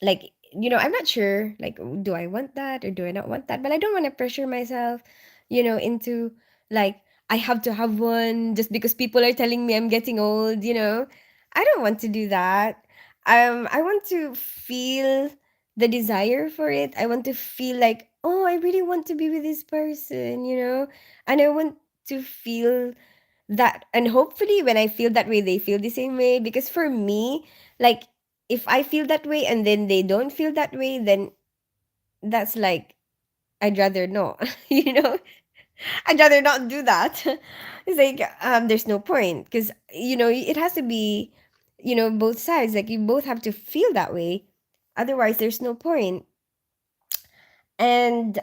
like, I'm not sure, like, do I want that or do I not want that? But I don't want to pressure myself, into, like, I have to have one just because people are telling me I'm getting old. I don't want to do that. I want to feel the desire for it. I want to feel like, oh, I really want to be with this person. And I want to feel that, and hopefully when I feel that way, they feel the same way. Because for me, like, if I feel that way and then they don't feel that way, then that's like, I'd rather not. you know I'd rather not do that. It's like, there's no point, because it has to be, both sides, like you both have to feel that way, otherwise there's no point. And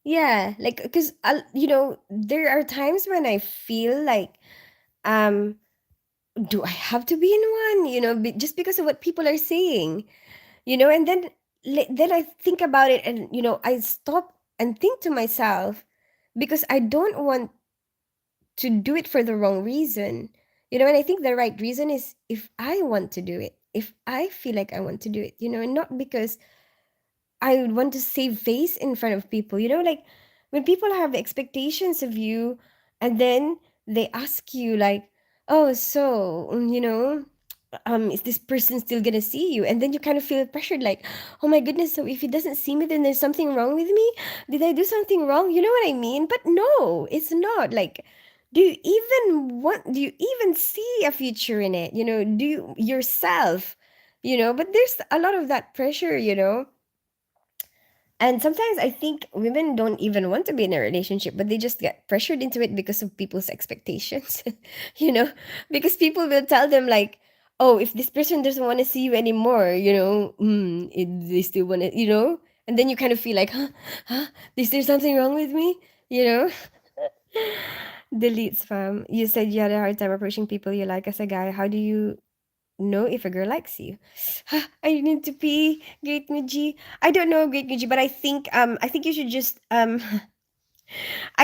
yeah, like, because there are times when I feel like, um do I have to be in one? Just because of what people are saying, and then I think about it, and I stop and think to myself, because I don't want to do it for the wrong reason. And I think the right reason is if I want to do it, if I feel like I want to do it, and not because I would want to save face in front of people. Like, when people have expectations of you, and then they ask you, like, oh, so, is this person still gonna see you? And then you kind of feel pressured, like, oh my goodness, so if he doesn't see me, then there's something wrong with me? Did I do something wrong? You know what I mean? But no, it's not. Like, do you even see a future in it? Do you yourself? But there's a lot of that pressure. And sometimes I think women don't even want to be in a relationship, but they just get pressured into it because of people's expectations. you know, because people will tell them, like, "Oh, if this person doesn't want to see you anymore, they still want to." And then you kind of feel like, huh, is there something wrong with me? You know, delete spam. You said you had a hard time approaching people you like as a guy. How do you know if a girl likes you? I need to pee. Great Muji. I don't know, Great Muji, but I think you should just I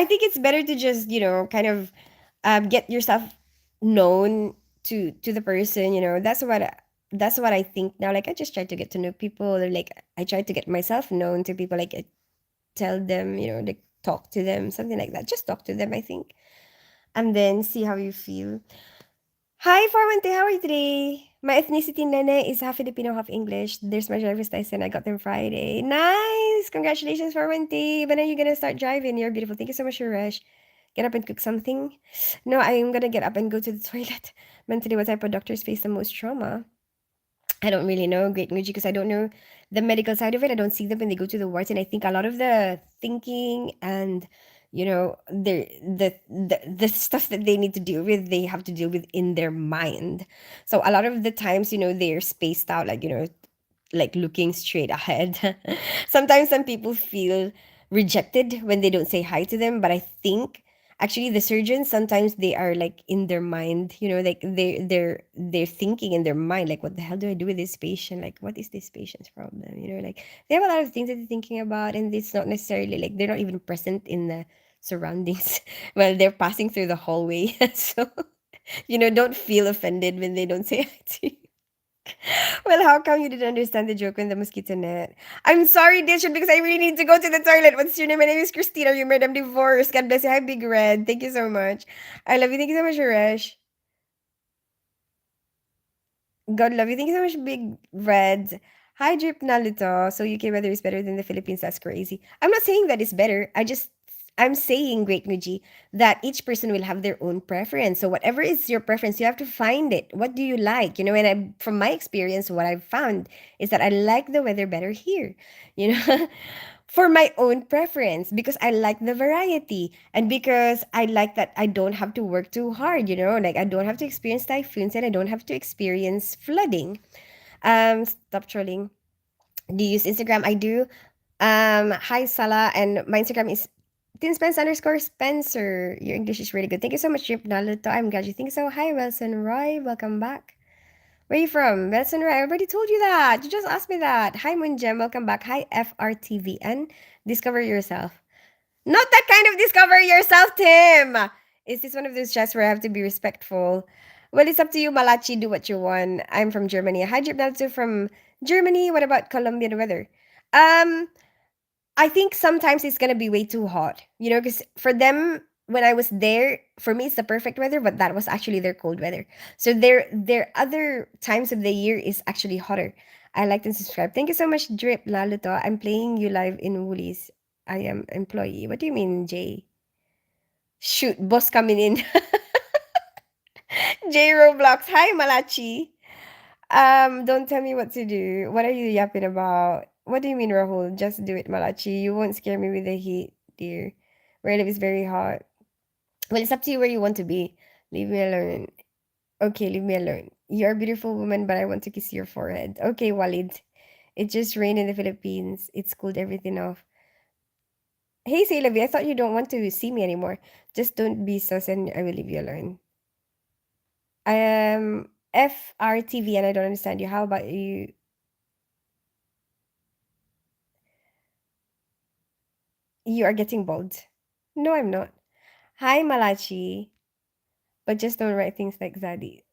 think it's better to just, kind of get yourself known to the person, that's what I think now. Like I just try to get to know people, or like I try to get myself known to people. Like I tell them, like talk to them, something like that. Just talk to them, I think, and then see how you feel. Hi, Farwante. How are you today? My ethnicity, Nene, is half Filipino, half English. There's my driver's license. I got them Friday. Nice! Congratulations, Farwante. When are you gonna start driving? You're beautiful. Thank you so much, Suresh. Get up and cook something. No, I'm gonna get up and go to the toilet. Mentally, what type of doctors face the most trauma? I don't really know, Great Muji, because I don't know the medical side of it. I don't see them when they go to the wards, and I think a lot of the thinking and the stuff that they need to deal with, they have to deal with in their mind. So a lot of the times, they're spaced out, like like looking straight ahead. Sometimes some people feel rejected when they don't say hi to them, but I think actually the surgeons sometimes they are like in their mind, like they're thinking in their mind, like what the hell do I do with this patient? Like what is this patient's problem? Like they have a lot of things that they're thinking about, and it's not necessarily like they're not even present in the surroundings while they're passing through the hallway. So don't feel offended when they don't say hi to you. Well, how come you didn't understand the joke when the mosquito net? I'm sorry, Dishan, because I really need to go to the toilet. What's your name? My name is Christina. You made I'm divorced. God bless you. Hi, Big Red. Thank you so much. I love you. Thank you so much, Suresh. God love you. Thank you so much, Big Red. Hi, Drip Nalito. So UK weather is better than the Philippines. That's crazy. I'm not saying that it's better. I'm saying, Great Muji, that each person will have their own preference. So whatever is your preference, you have to find it. What do you like? And from my experience, what I've found is that I like the weather better here. You know, for my own preference, because I like the variety, and because I like that I don't have to work too hard, like I don't have to experience typhoons, and I don't have to experience flooding. Stop trolling. Do you use Instagram? I do. Hi Salah, and my Instagram is @Spencer. Your English is really good. Thank you so much, Trip Naluto. I'm glad you think so. Hi Wilson Roy, welcome back. Where are you from? Wilson Roy, I already told you that. You just asked me that. Hi Moonjem, welcome back. Hi FRTVN. Discover yourself. Not that kind of discover yourself, Tim. Is this one of those chats where I have to be respectful? Well, it's up to you, Malachi. Do what you want. I'm from Germany. Hi, Drip from Germany. What about Colombian weather? Um, I think sometimes it's gonna be way too hot, because for them, when I was there, for me it's the perfect weather, but that was actually their cold weather. So their other times of the year is actually hotter. I like and subscribe. Thank you so much, Drip Laluto. I'm playing you live in Woolies. I am employee. What do you mean, Jay? Shoot, boss coming in. Jay Roblox. Hi, Malachi. Don't tell me what to do. What are you yapping about? What do you mean, Rahul? Just do it, Malachi. You won't scare me with the heat, dear. Where I live is very hot. Well, it's up to you where you want to be. Leave me alone. Okay, leave me alone. You're a beautiful woman, but I want to kiss your forehead. Okay, Walid. It just rained in the Philippines. It's cooled everything off. Hey, Saylavi, I thought you don't want to see me anymore. Just don't be sus and I will leave you alone. I am FRTV and I don't understand you. How about you? You are getting bold. No, I'm not. Hi, Malachi. But just don't write things like Zaddy.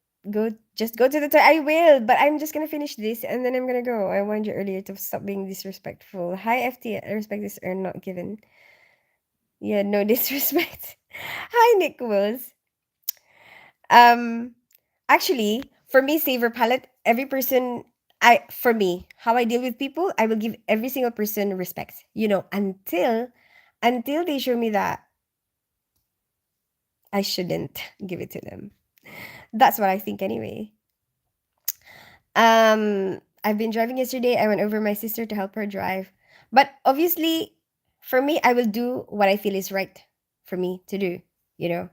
Just go to the I will, but I'm just gonna finish this and then I'm gonna go. I warned you earlier to stop being disrespectful. Hi, FT. Respect is earned, not given. Yeah, no disrespect. Hi, Nick Wills. Um, Actually, for me, saver palette, every person, for me, how I deal with people, I will give every single person respect, until they show me that I shouldn't give it to them. That's what I think anyway. I've been driving yesterday. I went over my sister to help her drive. But obviously, for me, I will do what I feel is right for me to do, you know,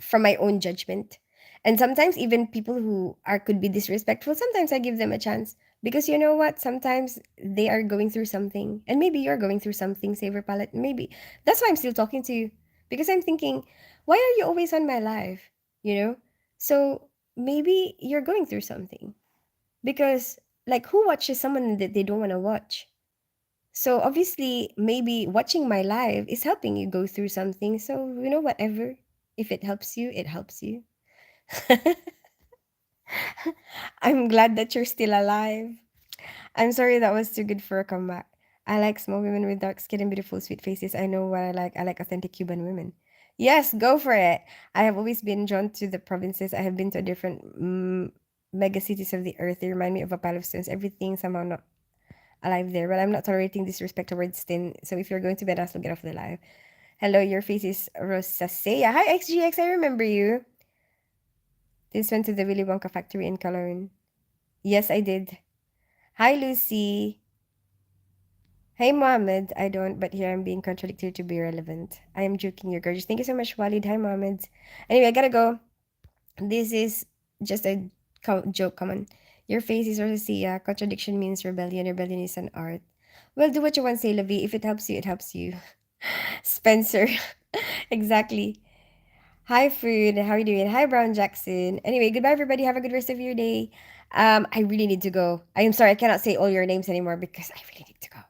from my own judgment. And sometimes even people who are could be disrespectful, sometimes I give them a chance. Because you know what? Sometimes they are going through something. And maybe you're going through something, Saver Palette. Maybe. That's why I'm still talking to you. Because I'm thinking, why are you always on my live? You know? So maybe you're going through something. Because like who watches someone that they don't want to watch? So obviously maybe watching my live is helping you go through something. So whatever. If it helps you, it helps you. I'm glad that you're still alive. I'm sorry that was too good for a comeback. I like small women with dark skin and beautiful sweet faces. I know what I like. I like authentic Cuban women. Yes, go for it. I have always been drawn to the provinces. I have been to different mega cities of the earth. They remind me of a pile of stones. Everything somehow not alive there. But I'm not tolerating disrespect towards Tin. So if you're going to bed, I'll get off the live. Hello, your face is Rosacea. Hi, XGX. I remember you. This went to the Willy Wonka factory in Cologne. Yes, I did. Hi, Lucy. Hey, Mohammed. I don't, but here I'm being contradictory to be relevant. I am joking. You're gorgeous. Thank you so much, Walid. Hi, Mohammed. Anyway, I gotta go. This is just a joke. Come on. Your face is rosacea. Contradiction means rebellion. Rebellion is an art. Well, do what you want, say, Lavi. If it helps you, it helps you. Spencer. Exactly. Hi, Food. How are you doing? Hi, Brown Jackson. Anyway, goodbye, everybody. Have a good rest of your day. I really need to go. I am sorry, I cannot say all your names anymore because I really need to go.